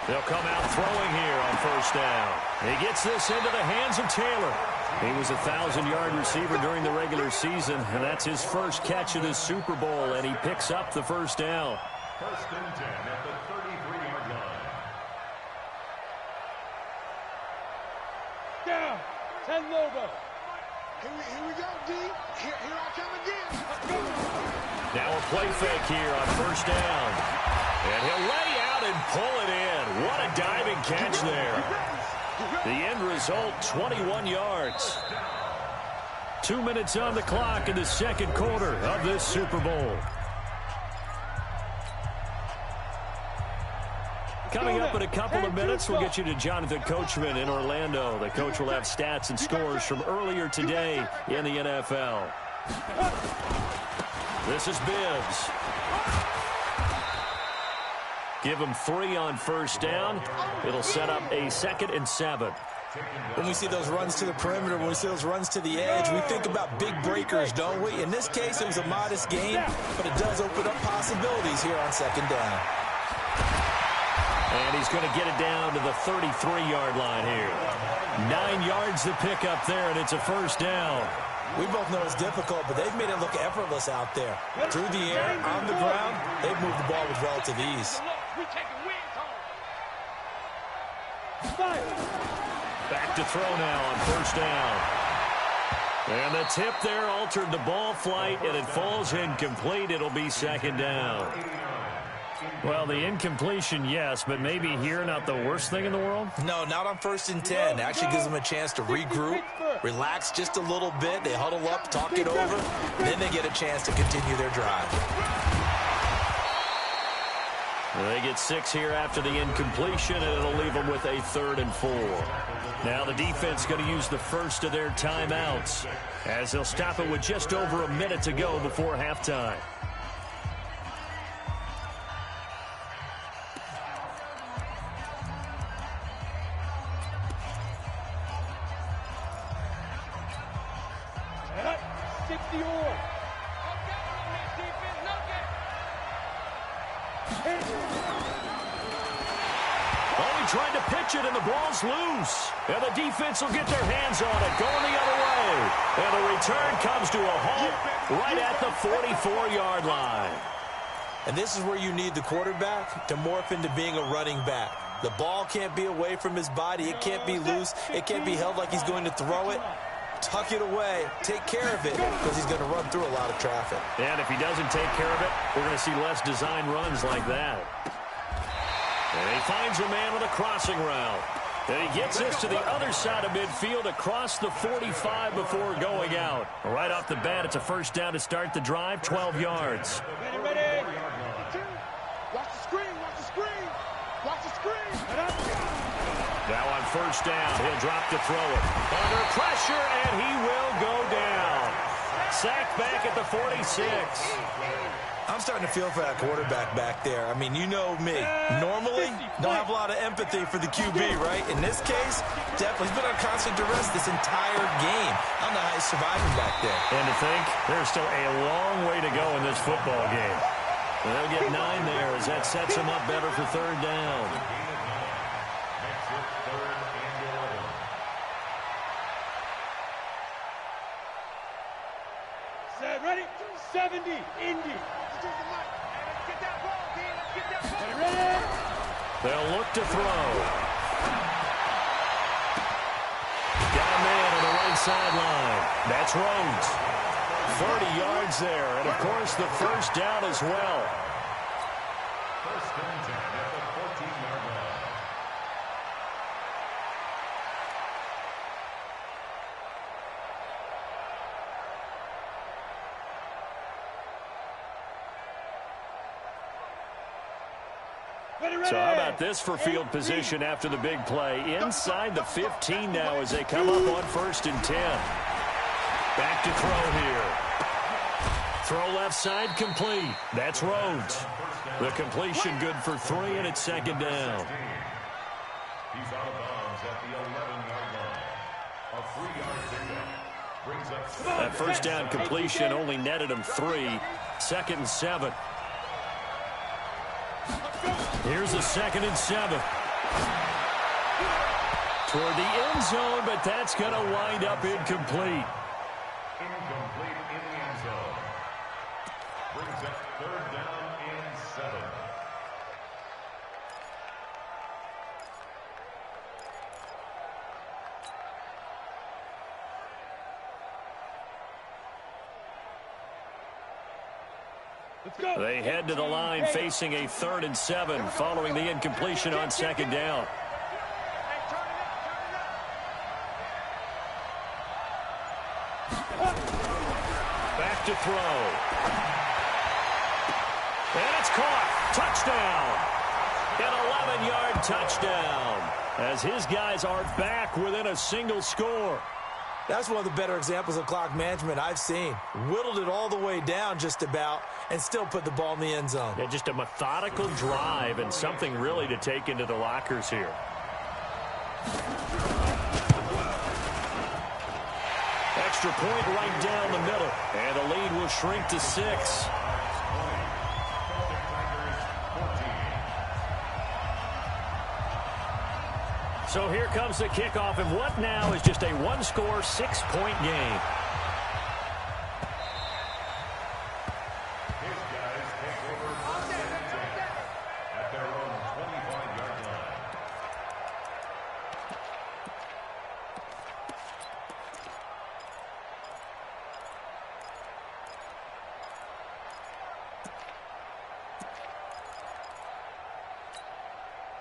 They'll come out throwing here on first down. He gets this into the hands of Taylor. He was a 1,000-yard receiver during the regular season, and that's his first catch of this Super Bowl, and he picks up the first down. First and 10 at the 33-yard line. Down. 10 Lobo. Here we go, D. Here I come again. Now a play fake here on first down. And he'll lay out and pull it in. What a diving catch there. The end result, 21 yards. 2 minutes on the clock in the second quarter of this Super Bowl. Coming up in a couple of minutes, we'll get you to Jonathan Coachman in Orlando. The coach will have stats and scores from earlier today in the NFL. This is Bibbs. Give him 3 on first down. It'll set up a 2nd and 7. When we see those runs to the perimeter, when we see those runs to the edge, we think about big breakers, don't we? In this case, it was a modest gain, but it does open up possibilities here on second down. And he's going to get it down to the 33-yard line here. 9 yards to pick up there, and it's a first down. We both know it's difficult, but they've made it look effortless out there. Through the air, on the ground, they've moved the ball with relative ease. Back to throw now on first down. And the tip there altered the ball flight, and it falls incomplete. It'll be second down. Well, the incompletion, yes, but maybe here not the worst thing in the world? No, not on first and 10. It actually gives them a chance to regroup, relax just a little bit. They huddle up, talk it over, then they get a chance to continue their drive. They get 6 here after the incompletion, and it'll leave them with a 3rd and 4. Now the defense going to use the first of their timeouts, as they'll stop it with just over a minute to go before halftime. Trying to pitch it, and the ball's loose. And the defense will get their hands on it, going the other way. And the return comes to a halt right at the 44-yard line. And this is where you need the quarterback to morph into being a running back. The ball can't be away from his body. It can't be loose. It can't be held like he's going to throw it. Tuck it away. Take care of it, because he's going to run through a lot of traffic. And if he doesn't take care of it, we're going to see less design runs like that. And he finds a man with a crossing route. And he gets this to the other side of midfield across the 45 before going out. Right off the bat, it's a first down to start the drive, 12 yards. Ready. Watch the screen, watch the screen, watch the screen. Now on first down, he'll drop to throw it. Under pressure, and he will go down. Sacked back at the 46. I'm starting to feel for that quarterback back there. I mean, you know me. Normally, don't have a lot of empathy for the QB, right? In this case, definitely. He's been on constant duress this entire game. I don't know how he's surviving back there. And to think, there's still a long way to go in this football game. They'll get 9 there as that sets him up better for third down. Set, ready? 70, Indy. They'll look to throw. Got a man on the right sideline. That's Rhodes. 30 yards there, and of course the first down as well. First and 10 at the 14-yard line. So how about this for field position after the big play? Inside the 15 now as they come up on 1st and 10. Back to throw here. Throw left side complete. That's Rhodes. The completion good for 3, and it's 2nd down. He's out of bounds at the 11-yard line. A 3-yard pickup brings up that first down completion only netted him 3. 2nd and 7. Here's a 2nd and 7. Toward the end zone, but that's going to wind up incomplete. Incomplete in the end zone. Brings up 3rd down and 7. They head to the line facing a 3rd and 7 following the incompletion on 2nd down. Back to throw. And it's caught. Touchdown. An 11-yard touchdown as his guys are back within a single score. That's one of the better examples of clock management I've seen. Whittled it all the way down just about and still put the ball in the end zone. Yeah, just a methodical drive and something really to take into the lockers here. Extra point right down the middle. And the lead will shrink to 6. So here comes the kickoff, and what now is just a one-score, 6-point game. His guys take over at their own 25-yard line.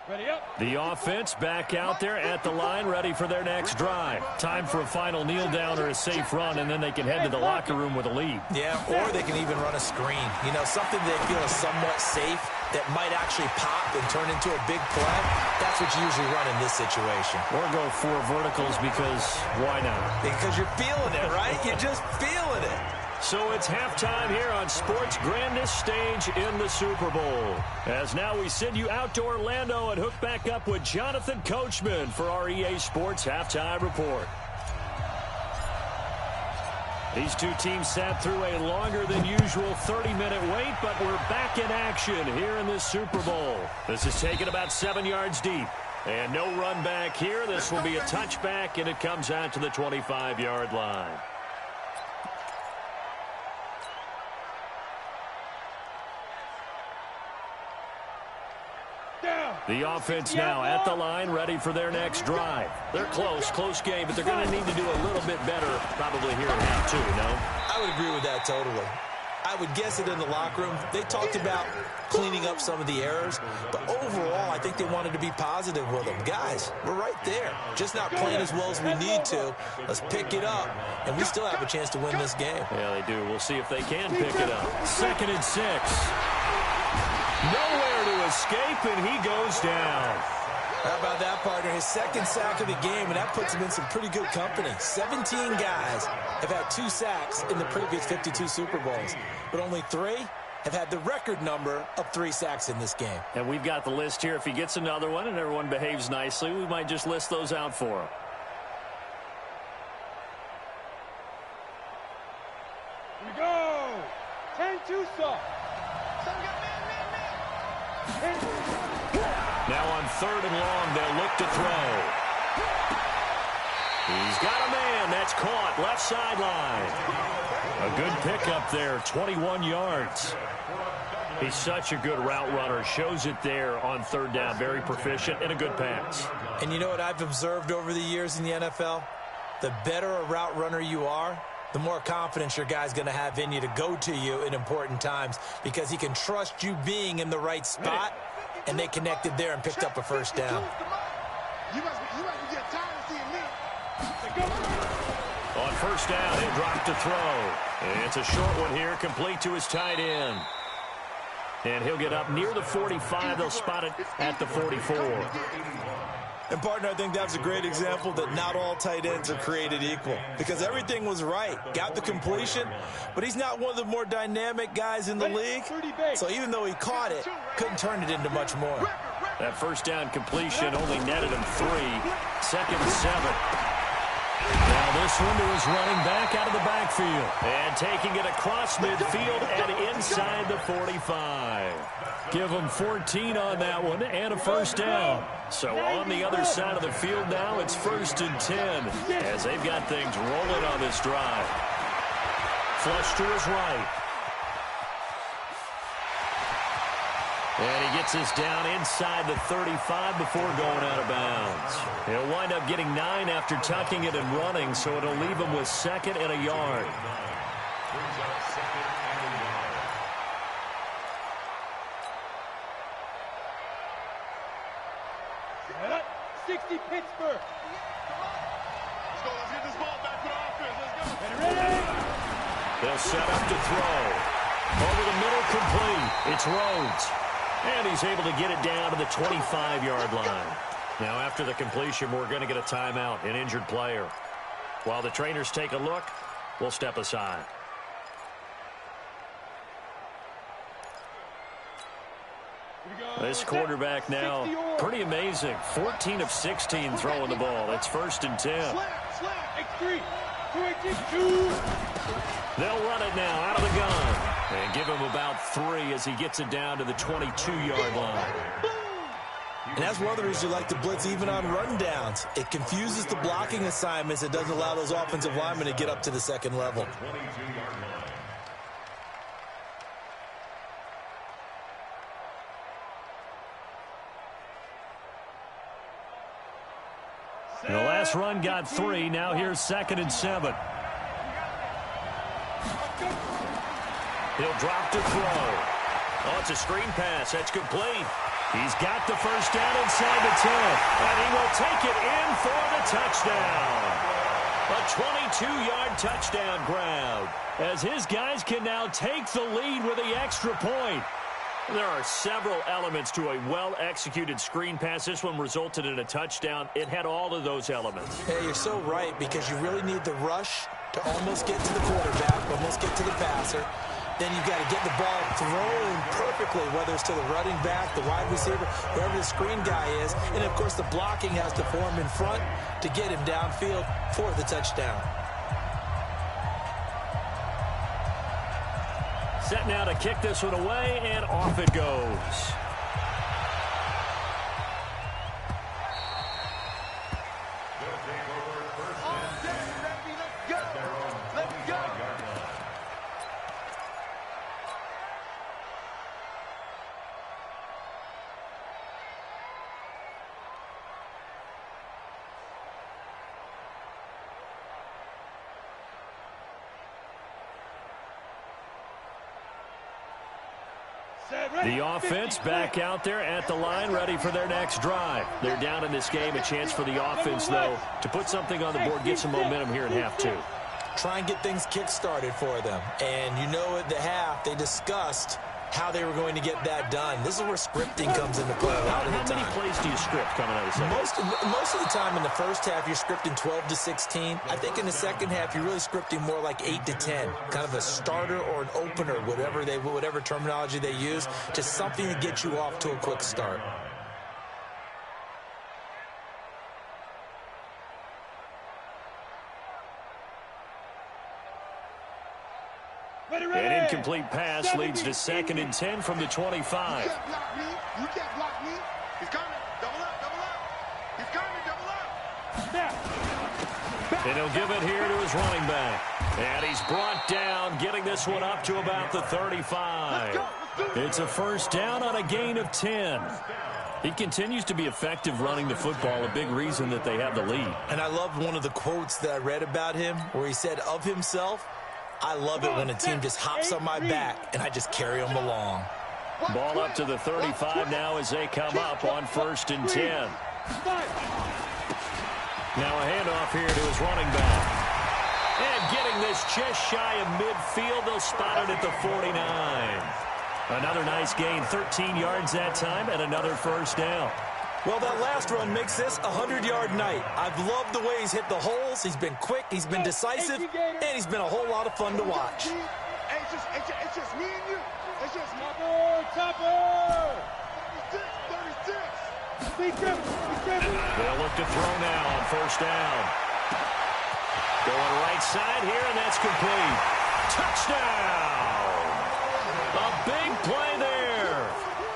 Ready up. The offense back out there at the line, ready for their next drive. Time for a final kneel down or a safe run, and then they can head to the locker room with a lead. Yeah, or they can even run a screen. You know, something they feel is somewhat safe that might actually pop and turn into a big play. That's what you usually run in this situation. Or go 4 verticals because why not? Because you're feeling it, right? You're just feeling it. So it's halftime here on sports' grandest stage in the Super Bowl. As now we send you out to Orlando and hook back up with Jonathan Coachman for our EA Sports Halftime Report. These two teams sat through a longer than usual 30-minute wait, but we're back in action here in this Super Bowl. This is taken about 7 yards deep. And no run back here. This will be a touchback, and it comes out to the 25-yard line. The offense now at the line, ready for their next drive. They're close game, but they're going to need to do a little bit better probably here in half 2, no? I would agree with that totally. I would guess it in the locker room. They talked about cleaning up some of the errors, but overall, I think they wanted to be positive with them. Guys, we're right there. Just not playing as well as we need to. Let's pick it up, and we still have a chance to win this game. Yeah, they do. We'll see if they can pick it up. 2nd and 6. Nowhere to escape, and he goes down. How about that, partner? His 2nd sack of the game, and that puts him in some pretty good company. 17 guys have had 2 sacks in the previous 52 Super Bowls, but only 3 have had the record number of 3 sacks in this game. And we've got the list here. If he gets another one and everyone behaves nicely, we might just list those out for him. Here we go. 10-2 soft. Now on 3rd and long, they'll look to throw. He's got a man. That's caught. Left sideline. A good pickup there. 21 yards. He's such a good route runner. Shows it there on 3rd down. Very proficient and a good pass. And you know what I've observed over the years in the NFL? The better a route runner you are, the more confidence your guy's going to have in you to go to you in important times because he can trust you being in the right spot, and they connected there and picked up a first down. You must be getting tired of seeing me. On 1st down, he'll drop to throw. It's a short one here, complete to his tight end. And he'll get up near the 45. They'll spot it at the 44. And, partner, I think that's a great example that not all tight ends are created equal, because everything was right. Got the completion, but he's not one of the more dynamic guys in the league. So even though he caught it, couldn't turn it into much more. That first down completion only netted him 3. 2nd and 7. Now this one to his running back out of the backfield. And taking it across midfield and inside the 45. Give him 14 on that one and a first down. So on the other side of the field now, it's 1st and 10 as they've got things rolling on this drive. Flush to his right. And he gets this down inside the 35 before going out of bounds. He'll wind up getting 9 after tucking it and running, so it'll leave him with 2nd and a yard. 60 Pittsburgh. Let's go. Let's get this ball back to the offense. Let's go. Get ready. They'll set up to throw. Over the middle, complete. It's Rhodes. And he's able to get it down to the 25-yard line. Now, after the completion, we're going to get a timeout, an injured player. While the trainers take a look, we'll step aside. This quarterback now, pretty amazing. 14 of 16 throwing the ball. It's 1st and 10. They'll run it now out of the gun. And give him about 3 as he gets it down to the 22-yard line. And that's one of the reasons you like to blitz even on run downs. It confuses the blocking assignments. It doesn't allow those offensive linemen to get up to the 2nd level. The last run got 3. Now here's 2nd and 7. He'll drop to throw. Oh, it's a screen pass. That's complete. He's got the first down inside the 10. And he will take it in for the touchdown. A 22-yard touchdown grab. As his guys can now take the lead with the extra point. There are several elements to a well-executed screen pass. This one resulted in a touchdown. It had all of those elements. Hey, you're so right, because you really need the rush to almost get to the quarterback, almost get to the passer. Then you've got to get the ball thrown perfectly, whether it's to the running back, the wide receiver, wherever the screen guy is. And, of course, the blocking has to form in front to get him downfield for the touchdown. Set now to kick this one away, and off it goes. The offense back out there at the line, ready for their next drive. They're down in this game. A chance for the offense, though, to put something on the board, get some momentum here in half 2. Try and get things kick-started for them. And you know at the half, they discussed how they were going to get that done. This is where scripting comes into play a lot of the time. How many plays do you script coming out of the second? Most of the time in the first half, you're scripting 12 to 16. I think in the second half, you're really scripting more like 8 to 10. Kind of a starter or an opener, whatever terminology they use, just something to get you off to a quick start. An incomplete pass leads to 2nd and 10 from the 25. You can't block me. You can't block me. He's coming. Double up, double up. He's coming, double up. And he'll give it here to his running back. And he's brought down, getting this one up to about the 35. It's a first down on a gain of 10. He continues to be effective running the football, a big reason that they have the lead. And I love one of the quotes that I read about him where he said of himself, I love it when a team just hops on my back and I just carry them along. Ball up to the 35 now as they come up on 1st and 10. Now a handoff here to his running back. And getting this just shy of midfield, they'll spot it at the 49. Another nice gain, 13 yards that time, and another first down. Well, that last run makes this a 100-yard night. I've loved the way he's hit the holes. He's been quick, he's been decisive, and he's been a whole lot of fun to watch. Hey, it's just me and you. It's just me. Topper! 36. They'll look to throw now on first down. Going right side here, and that's complete. Touchdown! A big play there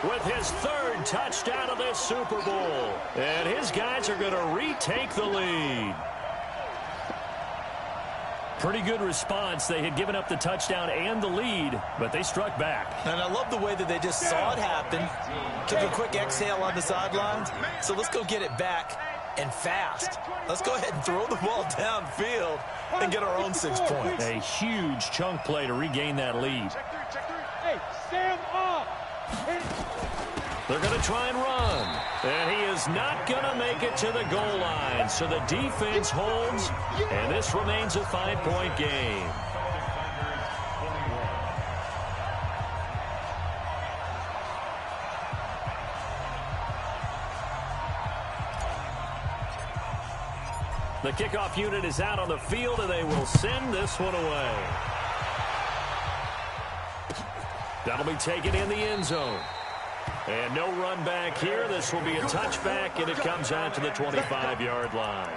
with his third touchdown of this Super Bowl. And his guys are going to retake the lead. Pretty good response. They had given up the touchdown and the lead, but they struck back. And I love the way that they just saw it happen, took a quick exhale on the sidelines. So let's go get it back and fast. Let's go ahead and throw the ball downfield and get our own 6 points. A huge chunk play to regain that lead. Hey, stand up! They're going to try and run. And he is not going to make it to the goal line. So the defense holds, and this remains a 5-point game. The kickoff unit is out on the field, and they will send this one away. That'll be taken in the end zone. And no run back here. This will be a touchback, and it comes out to the 25-yard line.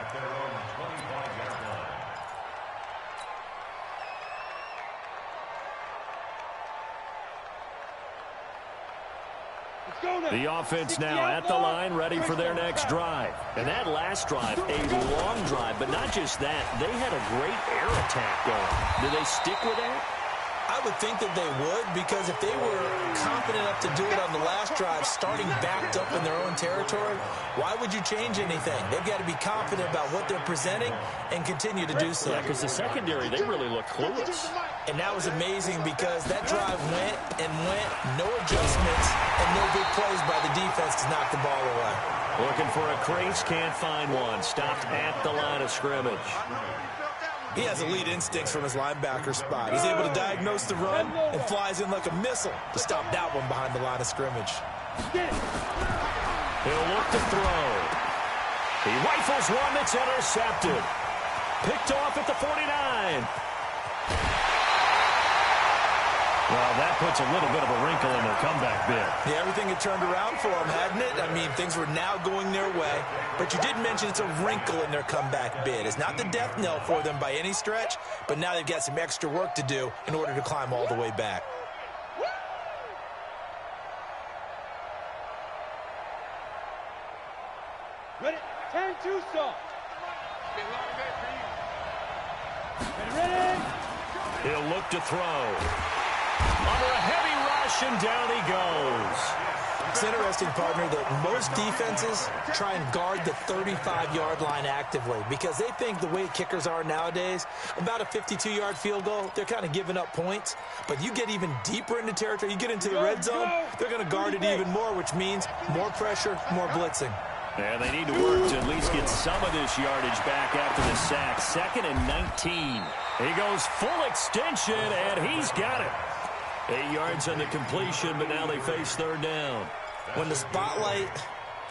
The offense now at the line, ready for their next drive. And that last drive, a long drive, but not just that. They had a great air attack going. Do they stick with that? I would think that they would, because if they were confident enough to do it on the last drive, starting backed up in their own territory, why would you change anything? They've got to be confident about what they're presenting and continue to do so. Yeah, because the secondary, they really look clueless. And that was amazing because that drive went and went, no adjustments, and no big plays by the defense to knock the ball away. Looking for a crease, can't find one. Stopped at the line of scrimmage. He has elite instincts from his linebacker spot. He's able to diagnose the run and flies in like a missile to stop that one behind the line of scrimmage. He'll look to throw. He rifles one that's intercepted. Picked off at the 49. Well, that puts a little bit of a wrinkle in their comeback bid. Yeah, everything had turned around for them, hadn't it? I mean, things were now going their way. But you did mention it's a wrinkle in their comeback bid. It's not the death knell for them by any stretch, but now they've got some extra work to do in order to climb all the way back. Ready? 10 Tucson. Ready? He'll look to throw. Under a heavy rush, and down he goes. It's interesting, partner, that most defenses try and guard the 35-yard line actively because they think the way kickers are nowadays, about a 52-yard field goal, they're kind of giving up points. But you get even deeper into territory, you get into the red zone, they're going to guard it even more, which means more pressure, more blitzing. And they need to work to at least get some of this yardage back after the sack. 2nd and 19. He goes full extension, and he's got it. 8 yards on the completion, but now they face 3rd down. When the spotlight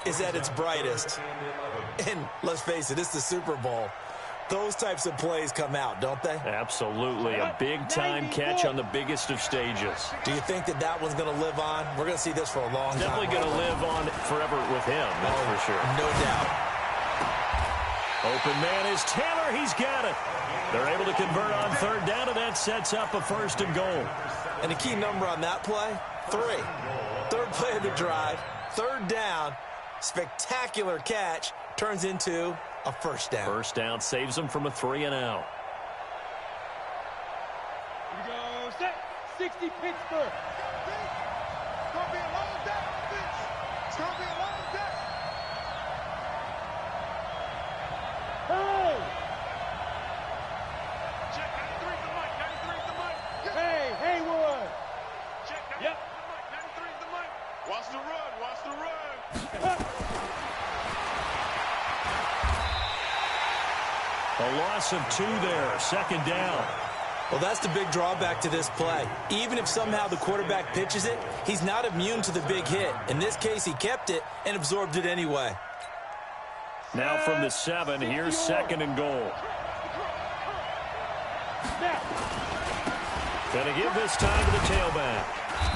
is at its brightest, and let's face it, it's the Super Bowl, those types of plays come out, don't they? Absolutely. A big-time catch on the biggest of stages. Do you think that that one's going to live on? We're going to see this for a long time. Definitely going to live on forever with him, that's for sure. No doubt. Open man is Taylor. He's got it. They're able to convert on 3rd down, and that sets up a 1st and goal. And a key number on that play, 3. 3rd play of the drive, 3rd down, spectacular catch, turns into a 1st down. 1st down saves them from a 3 and out. Here we go, set, 60 Pittsburgh. It's going to be a long day, Vince. It's going to be a long day. Hey! Check 93's the mic. 93's the mic. Hey, Haywood! Check 93's Yep. the mic. 93's the mic. Watch the run. Watch the run. A loss of 2 there. 2nd down. Well, that's the big drawback to this play. Even if somehow the quarterback pitches it, he's not immune to the big hit. In this case, he kept it and absorbed it anyway. Now from the 7, here's 2nd and goal. Going to give this time to the tailback.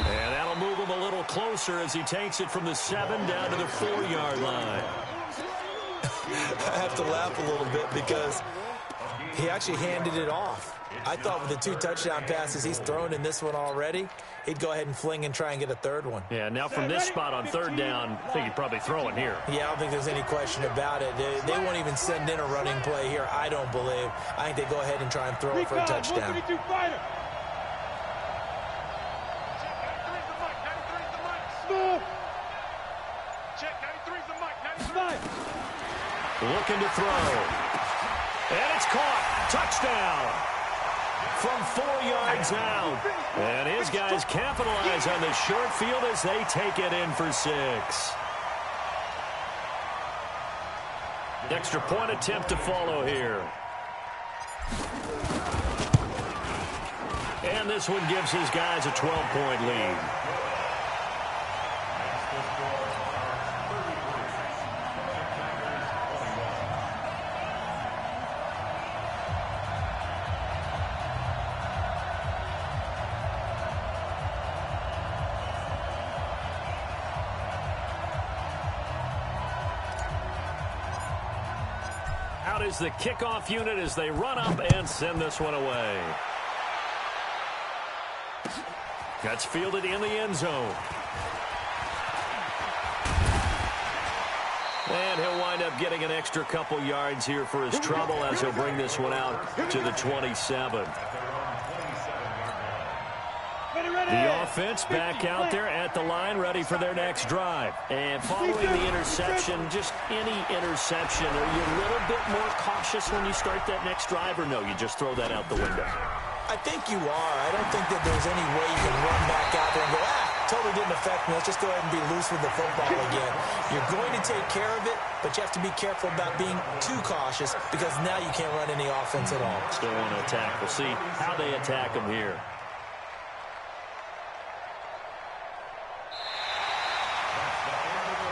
And that'll move him a little closer as he takes it from the 7 down to the 4-yard line. I have to laugh a little bit because he actually handed it off. I thought with the 2 touchdown passes he's thrown in this one already, he'd go ahead and fling and try and get a 3rd one. Yeah, now from this spot on 3rd down, I think he'd probably throw it here. Yeah, I don't think there's any question about it. They won't even send in a running play here, I don't believe. I think they go ahead and try and throw it for a touchdown. Looking to throw. And it's caught. Touchdown. From 4 yards out. And his guys capitalize on the short field as they take it in for 6. Extra point attempt to follow here. And this one gives his guys a 12-point lead. Out is the kickoff unit as they run up and send this one away. That's fielded in the end zone. And he'll wind up getting an extra couple yards here for his trouble as he'll bring this one out to the 27. The offense back out there at the line, ready for their next drive. And following the interception, just any interception, are you a little bit more cautious when you start that next drive, or no, you just throw that out the window? I think you are. I don't think that there's any way you can run back out there and go, totally didn't affect me. Let's just go ahead and be loose with the football again. You're going to take care of it, but you have to be careful about being too cautious because now you can't run any offense at all. Still want to attack. We'll see how they attack him here.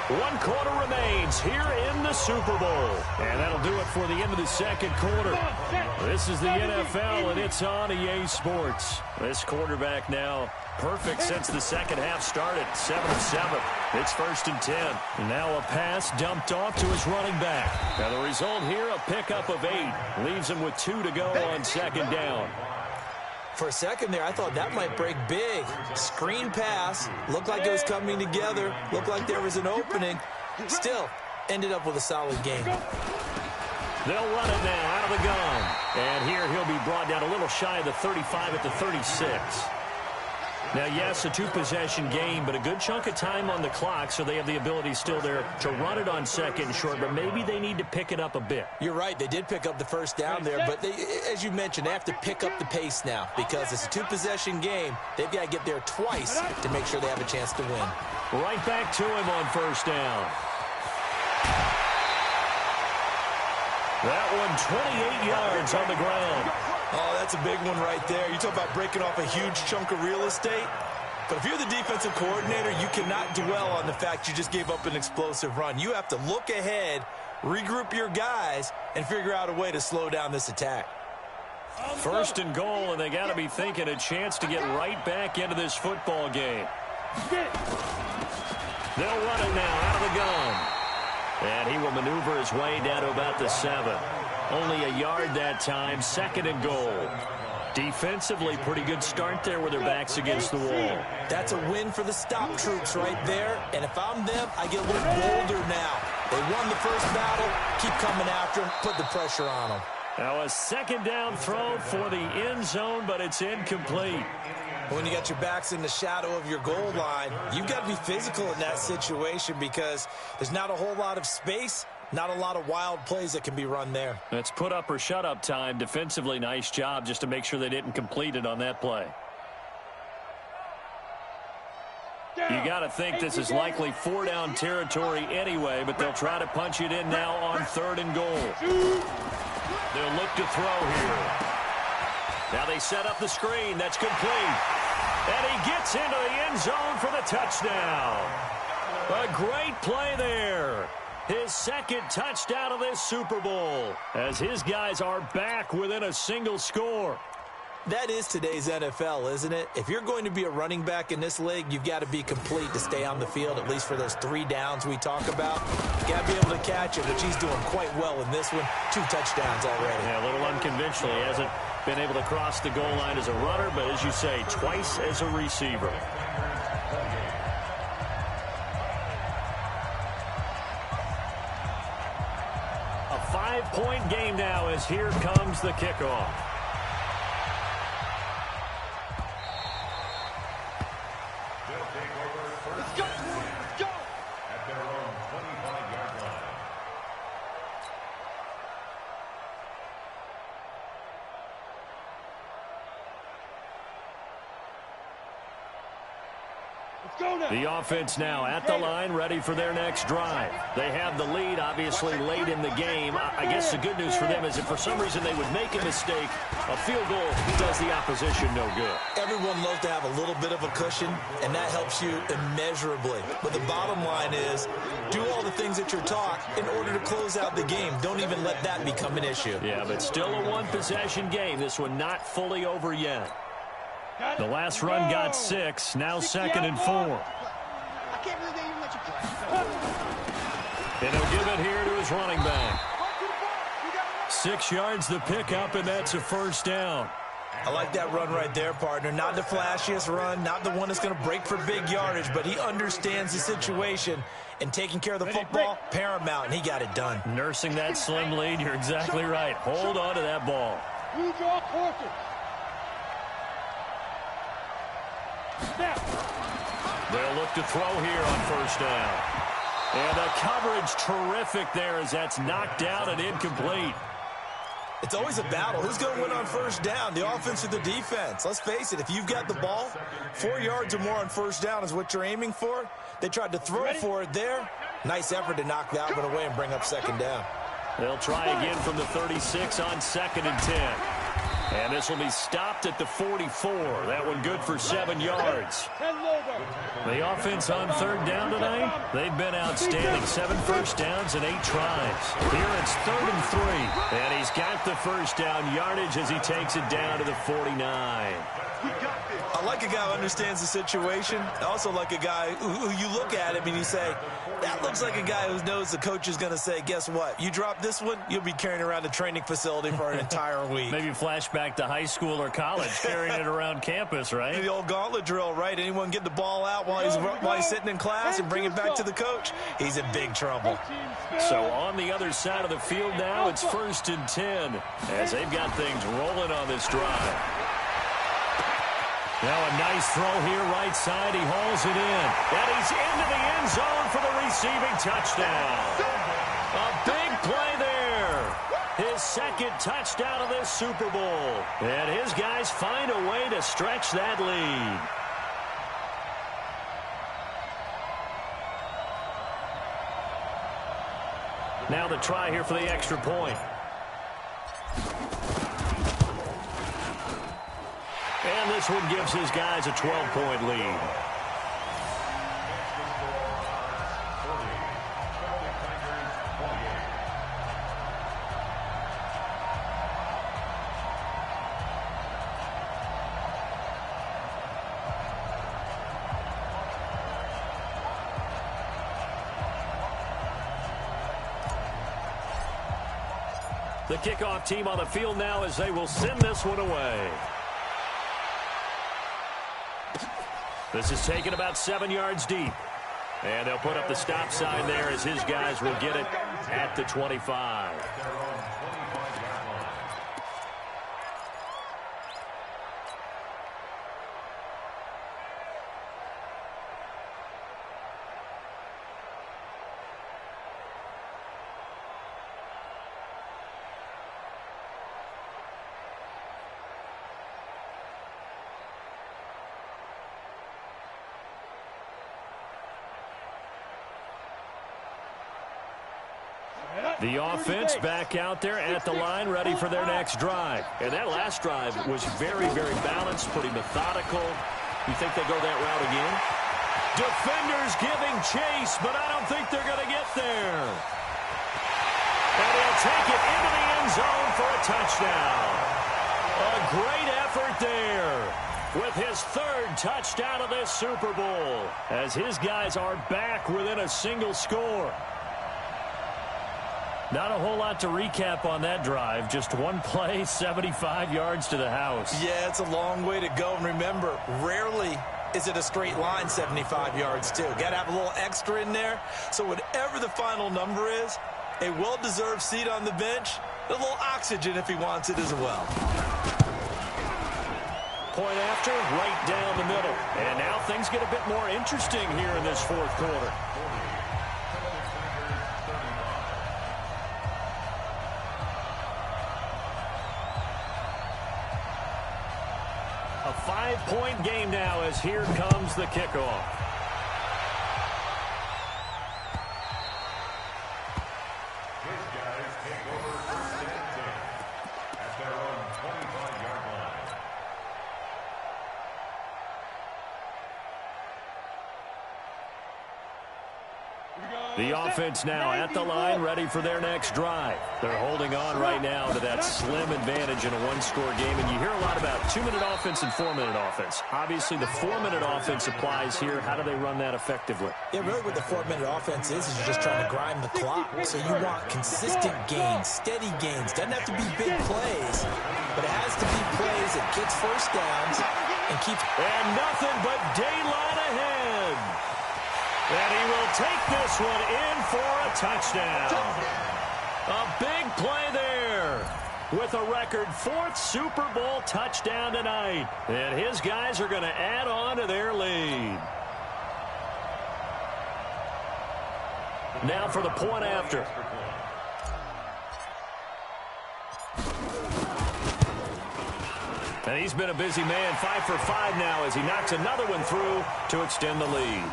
One quarter remains here in the Super Bowl. And that'll do it for the end of the second quarter. This is the NFL, and it's on EA Sports. This quarterback now perfect since the second half started. 7 of 7. It's 1st and 10. Now a pass dumped off to his running back. Now the result here, a pickup of 8. Leaves him with 2 to go on 2nd down. For a second there, I thought that might break big. Screen pass. Looked like it was coming together. Looked like there was an opening. Still, ended up with a solid game. They'll run it now out of the gun. And here he'll be brought down a little shy of the 35 at the 36. Now, yes, a 2-possession game, but a good chunk of time on the clock, so they have the ability still there to run it on 2nd and short, but maybe they need to pick it up a bit. You're right. They did pick up the first down there, but they, as you mentioned, they have to pick up the pace now because it's a 2-possession game. They've got to get there twice to make sure they have a chance to win. Right back to him on 1st down. That one 28 yards on the ground. Oh, that's a big one right there. You talk about breaking off a huge chunk of real estate. But if you're the defensive coordinator, you cannot dwell on the fact you just gave up an explosive run. You have to look ahead, regroup your guys, and figure out a way to slow down this attack. 1st and goal, and they got to be thinking a chance to get right back into this football game. They'll run it now out of the gun. And he will maneuver his way down to about the 7. Only a yard that time, 2nd and goal. Defensively, pretty good start there with their backs against the wall. That's a win for the stop troops right there. And if I'm them, I get a little bolder now. They won the first battle. Keep coming after them. Put the pressure on them. Now a 2nd down throw for the end zone, but it's incomplete. When you got your backs in the shadow of your goal line, you've got to be physical in that situation because there's not a whole lot of space, not a lot of wild plays that can be run there. That's put up or shut up time. Defensively, nice job just to make sure they didn't complete it on that play. You got to think this is likely 4-down territory anyway, but they'll try to punch it in now on 3rd and goal. They'll look to throw here. Now they set up the screen. That's complete. And he gets into the end zone for the touchdown. A great play there. His second touchdown of this Super Bowl, as his guys are back within a single score. That is today's NFL, isn't it? If you're going to be a running back in this league, you've got to be complete to stay on the field, at least for those 3 downs we talk about. Got to be able to catch it, which he's doing quite well in this one. 2 touchdowns already. Yeah, a little unconventional. He hasn't been able to cross the goal line as a runner, but as you say, twice as a receiver. A 5-point game now as here comes the kickoff. The offense now at the line, ready for their next drive. They have the lead, obviously, late in the game. I guess the good news for them is if for some reason they would make a mistake, a field goal does the opposition no good. Everyone loves to have a little bit of a cushion, and that helps you immeasurably. But the bottom line is, do all the things that you're taught in order to close out the game. Don't even let that become an issue. Yeah, but still a one-possession game. This one not fully over yet. The last run got 6, now 2nd and 4. I can't believe they even let you play. And he'll give it here to his running back. 6 yards the pickup, and that's a first down. I like that run right there, partner. Not the flashiest run, not the one that's going to break for big yardage, but he understands the situation, and taking care of the football, paramount, and he got it done. Nursing that slim lead, you're exactly right. Hold on to that ball. You draw quarter. They'll look to throw here on first down. And the coverage terrific there as that's knocked down and incomplete. It's always a battle. Who's going to win on first down, the offense or the defense? Let's face it, if you've got the ball, 4 yards or more on first down is what you're aiming for. They tried to throw for it there. Nice effort to knock that one away and bring up second down. They'll try again from the 36 on 2nd and 10. And this will be stopped at the 44. That one good for 7 yards. The offense on 3rd down tonight, they've been outstanding. 7 first downs and 8 tries. Here it's 3rd and 3. And he's got the first down yardage as he takes it down to the 49. I like a guy who understands the situation. I also like a guy who you look at him and you say, that looks like a guy who knows the coach is going to say, guess what? You drop this one, you'll be carrying around a training facility for an entire week. Maybe flashback to high school or college, carrying it around campus, right? The old gauntlet drill, right? Anyone get the ball out while he's sitting in class and bring it back to the coach? He's in big trouble. So on the other side of the field now, it's 1st and 10 as they've got things rolling on this drive. Now a nice throw here, right side. He hauls it in. And he's into the end zone for the receiving touchdown. A big play there. His 2nd touchdown of this Super Bowl. And his guys find a way to stretch that lead. Now the try here for the extra point. And this one gives his guys a 12-point lead. The kickoff team on the field now as they will send this one away. This is taken about 7 yards deep. And they'll put up the stop sign there as his guys will get it at the 25. The offense back out there at the line, ready for their next drive. And that last drive was very, very balanced, pretty methodical. You think they go that route again? Defenders giving chase, but I don't think they're going to get there. And he'll take it into the end zone for a touchdown. A great effort there with his third touchdown of this Super Bowl, as his guys are back within a single score. Not a whole lot to recap on that drive. Just one play, 75 yards to the house. Yeah, it's a long way to go. And remember, rarely is it a straight line 75 yards, too. Got to have a little extra in there. So whatever the final number is, a well-deserved seat on the bench, a little oxygen if he wants it as well. Point after, right down the middle. And now things get a bit more interesting here in this fourth quarter. A 5-point game now as here comes the kickoff. His guys take over first and 10 at their own 25-yard line. The offense now at the line, ready for their next drive. They're holding on right now to that slim advantage in a one-score game. And you hear a lot about 2-minute offense and 4-minute offense. Obviously, the 4-minute offense applies here. How do they run that effectively? Yeah, really what the 4-minute offense is you're just trying to grind the clock. So you want consistent gains, steady gains. Doesn't have to be big plays, but it has to be plays that gets first downs and keeps... And nothing but daylight ahead. And he will take this one in for a touchdown. A big play there with a record 4th Super Bowl touchdown tonight. And his guys are going to add on to their lead. Now for the point after. And he's been a busy man, 5 for 5 now as he knocks another one through to extend the lead.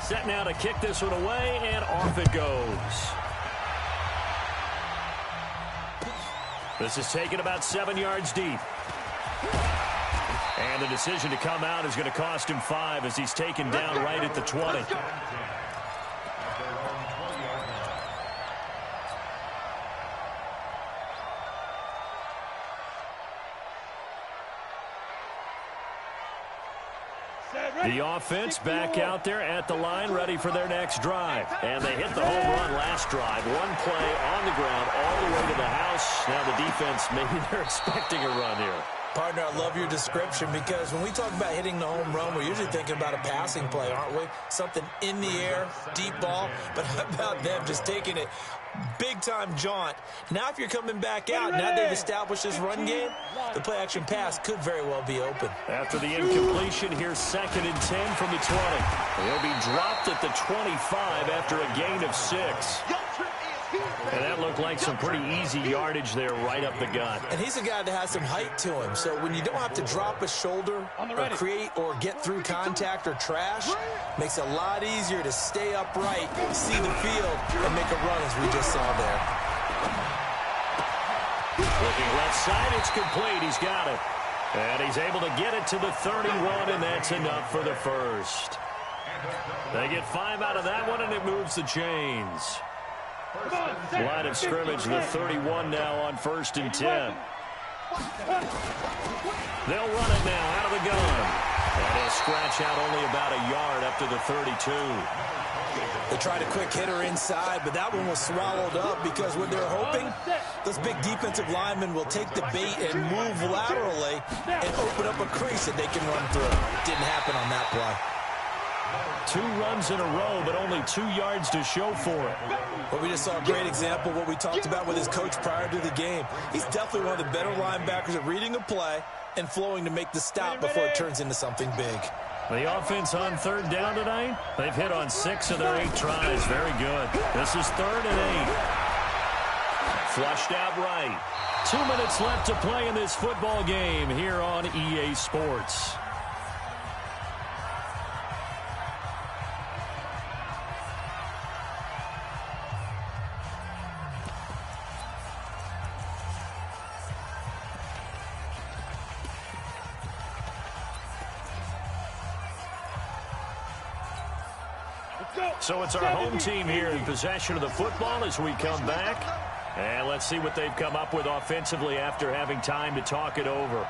Set now to kick this one away, and off it goes. This is taken about 7 yards deep. And the decision to come out is going to cost him 5 as he's taken down right at the 20. The offense back out there at the line, ready for their next drive. And they hit the home run last drive. One play on the ground all the way to the house. Now the defense, maybe they're expecting a run here. Partner, I love your description because when we talk about hitting the home run, we're usually thinking about a passing play, aren't we? Something in the air, deep ball. But how about them just taking it big-time jaunt? Now if you're coming back out, now they've established this run game, the play-action pass could very well be open. After the incompletion, here's 2nd and 10 from the 20. He'll be dropped at the 25 after a gain of 6. And that looked like some pretty easy yardage there right up the gut. And he's a guy that has some height to him. So when you don't have to drop a shoulder or create or get through contact or trash, makes it a lot easier to stay upright, see the field, and make a run as we just saw there. Looking left side, it's complete. He's got it. And he's able to get it to the 31, and that's enough for the first. They get 5 out of that one, and it moves the chains. Line of scrimmage, the 31 now on 1st and 10. They'll run it now out of the gun. And he'll scratch out only about a yard up to the 32. They tried a quick hitter inside, but that one was swallowed up because what they're hoping, those big defensive linemen will take the bait and move laterally and open up a crease that they can run through. Didn't happen on that play. 2 runs in a row, but only 2 yards to show for it. Well, we just saw a great example of what we talked about with his coach prior to the game. He's definitely one of the better linebackers at reading a play and flowing to make the stop before it turns into something big. The offense on third down tonight, they've hit on 6 of their 8 tries. Very good. This is 3rd and 8. Flushed out right. 2 minutes left to play in this football game here on EA Sports. So it's our home team here in possession of the football as we come back. And let's see what they've come up with offensively after having time to talk it over.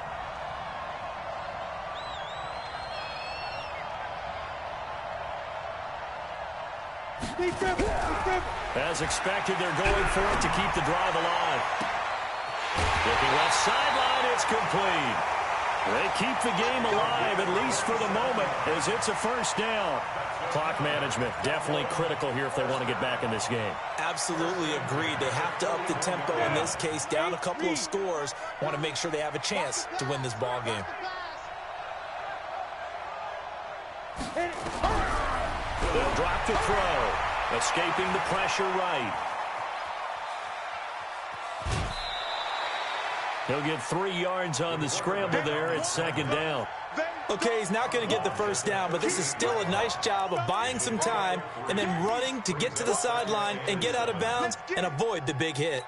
As expected, they're going for it to keep the drive alive. Looking left sideline, it's complete. They keep the game alive, at least for the moment, as it's a first down. Clock management, definitely critical here if they want to get back in this game. Absolutely agreed. They have to up the tempo in this case, down a couple of scores. Want to make sure they have a chance to win this ball game. They'll drop to throw, escaping the pressure right. He'll get 3 yards on the scramble there. It's 2nd down. Okay, he's not going to get the first down, but this is still a nice job of buying some time and then running to get to the sideline and get out of bounds and avoid the big hit.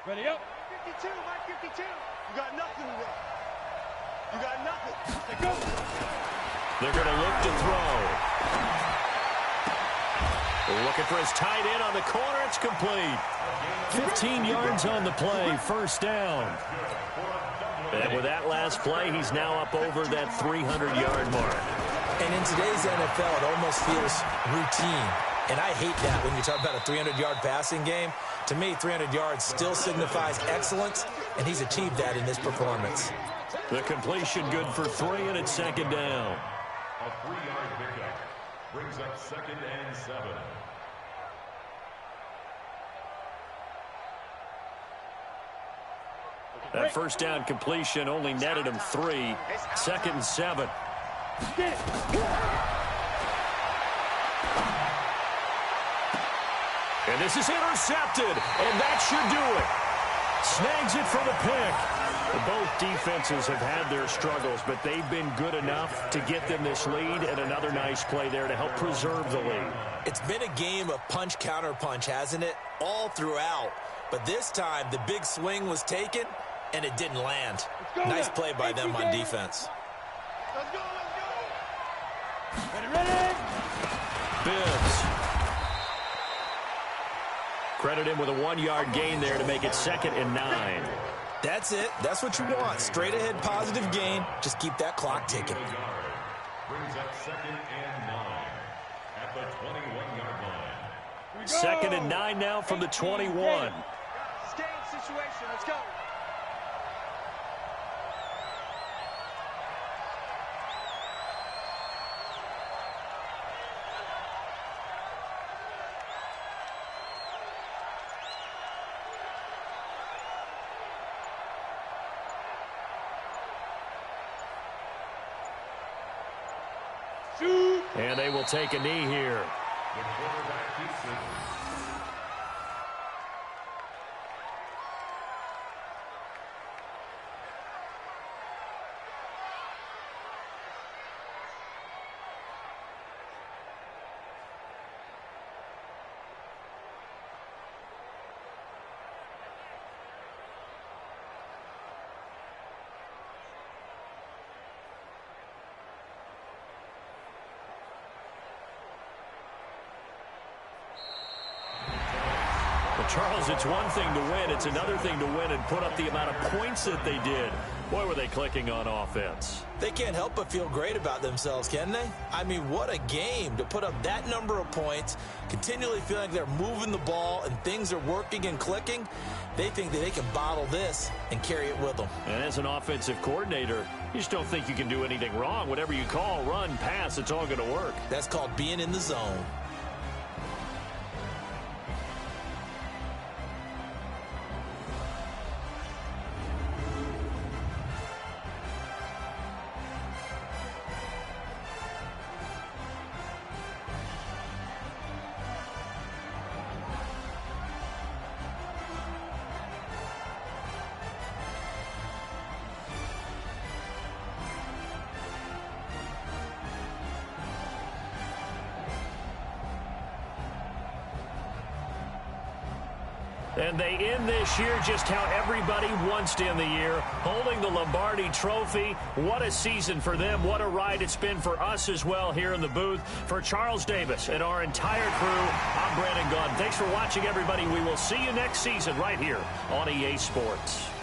Ready up. 52, Mike 52. You got nothing today. You got nothing. Let's go. They're going to look to throw. Looking for his tight end on the corner. It's complete. 15 yards on the play. First down. And with that last play, he's now up over that 300-yard mark. And in today's NFL, it almost feels routine. And I hate that when you talk about a 300-yard passing game. To me, 300 yards still signifies excellence, and he's achieved that in this performance. The completion good for 3, and it's 2nd down. A 3-yard pickup brings up 2nd and 7. That first down completion only netted him 3. 2nd and 7. And this is intercepted, and that should do it. Snags it for the pick. Both defenses have had their struggles, but they've been good enough to get them this lead, and another nice play there to help preserve the lead. It's been a game of punch-counter-punch, hasn't it? All throughout. But this time, the big swing was taken, and it didn't land. Nice play by them on defense. Let's go, let's go. Ready. Bibbs. Credit him with a 1-yard gain there to make it 2nd and 9. That's it. That's what you want. Straight ahead positive gain. Just keep that clock ticking. Brings up 2nd and 9 at the 21-yard line. 2nd and 9 now from the 21. It's game situation. Let's go. And they will take a knee here. The quarterback keeps it. Charles, it's one thing to win. It's another thing to win and put up the amount of points that they did. Boy, were they clicking on offense. They can't help but feel great about themselves, can they? I mean, what a game to put up that number of points, continually feeling like they're moving the ball and things are working and clicking. They think that they can bottle this and carry it with them. And as an offensive coordinator, you just don't think you can do anything wrong. Whatever you call, run, pass, it's all going to work. That's called being in the zone. And they end this year just how everybody wants to end the year, holding the Lombardi Trophy. What a season for them. What a ride it's been for us as well here in the booth. For Charles Davis and our entire crew, I'm Brandon Gaudin. Thanks for watching, everybody. We will see you next season right here on EA Sports.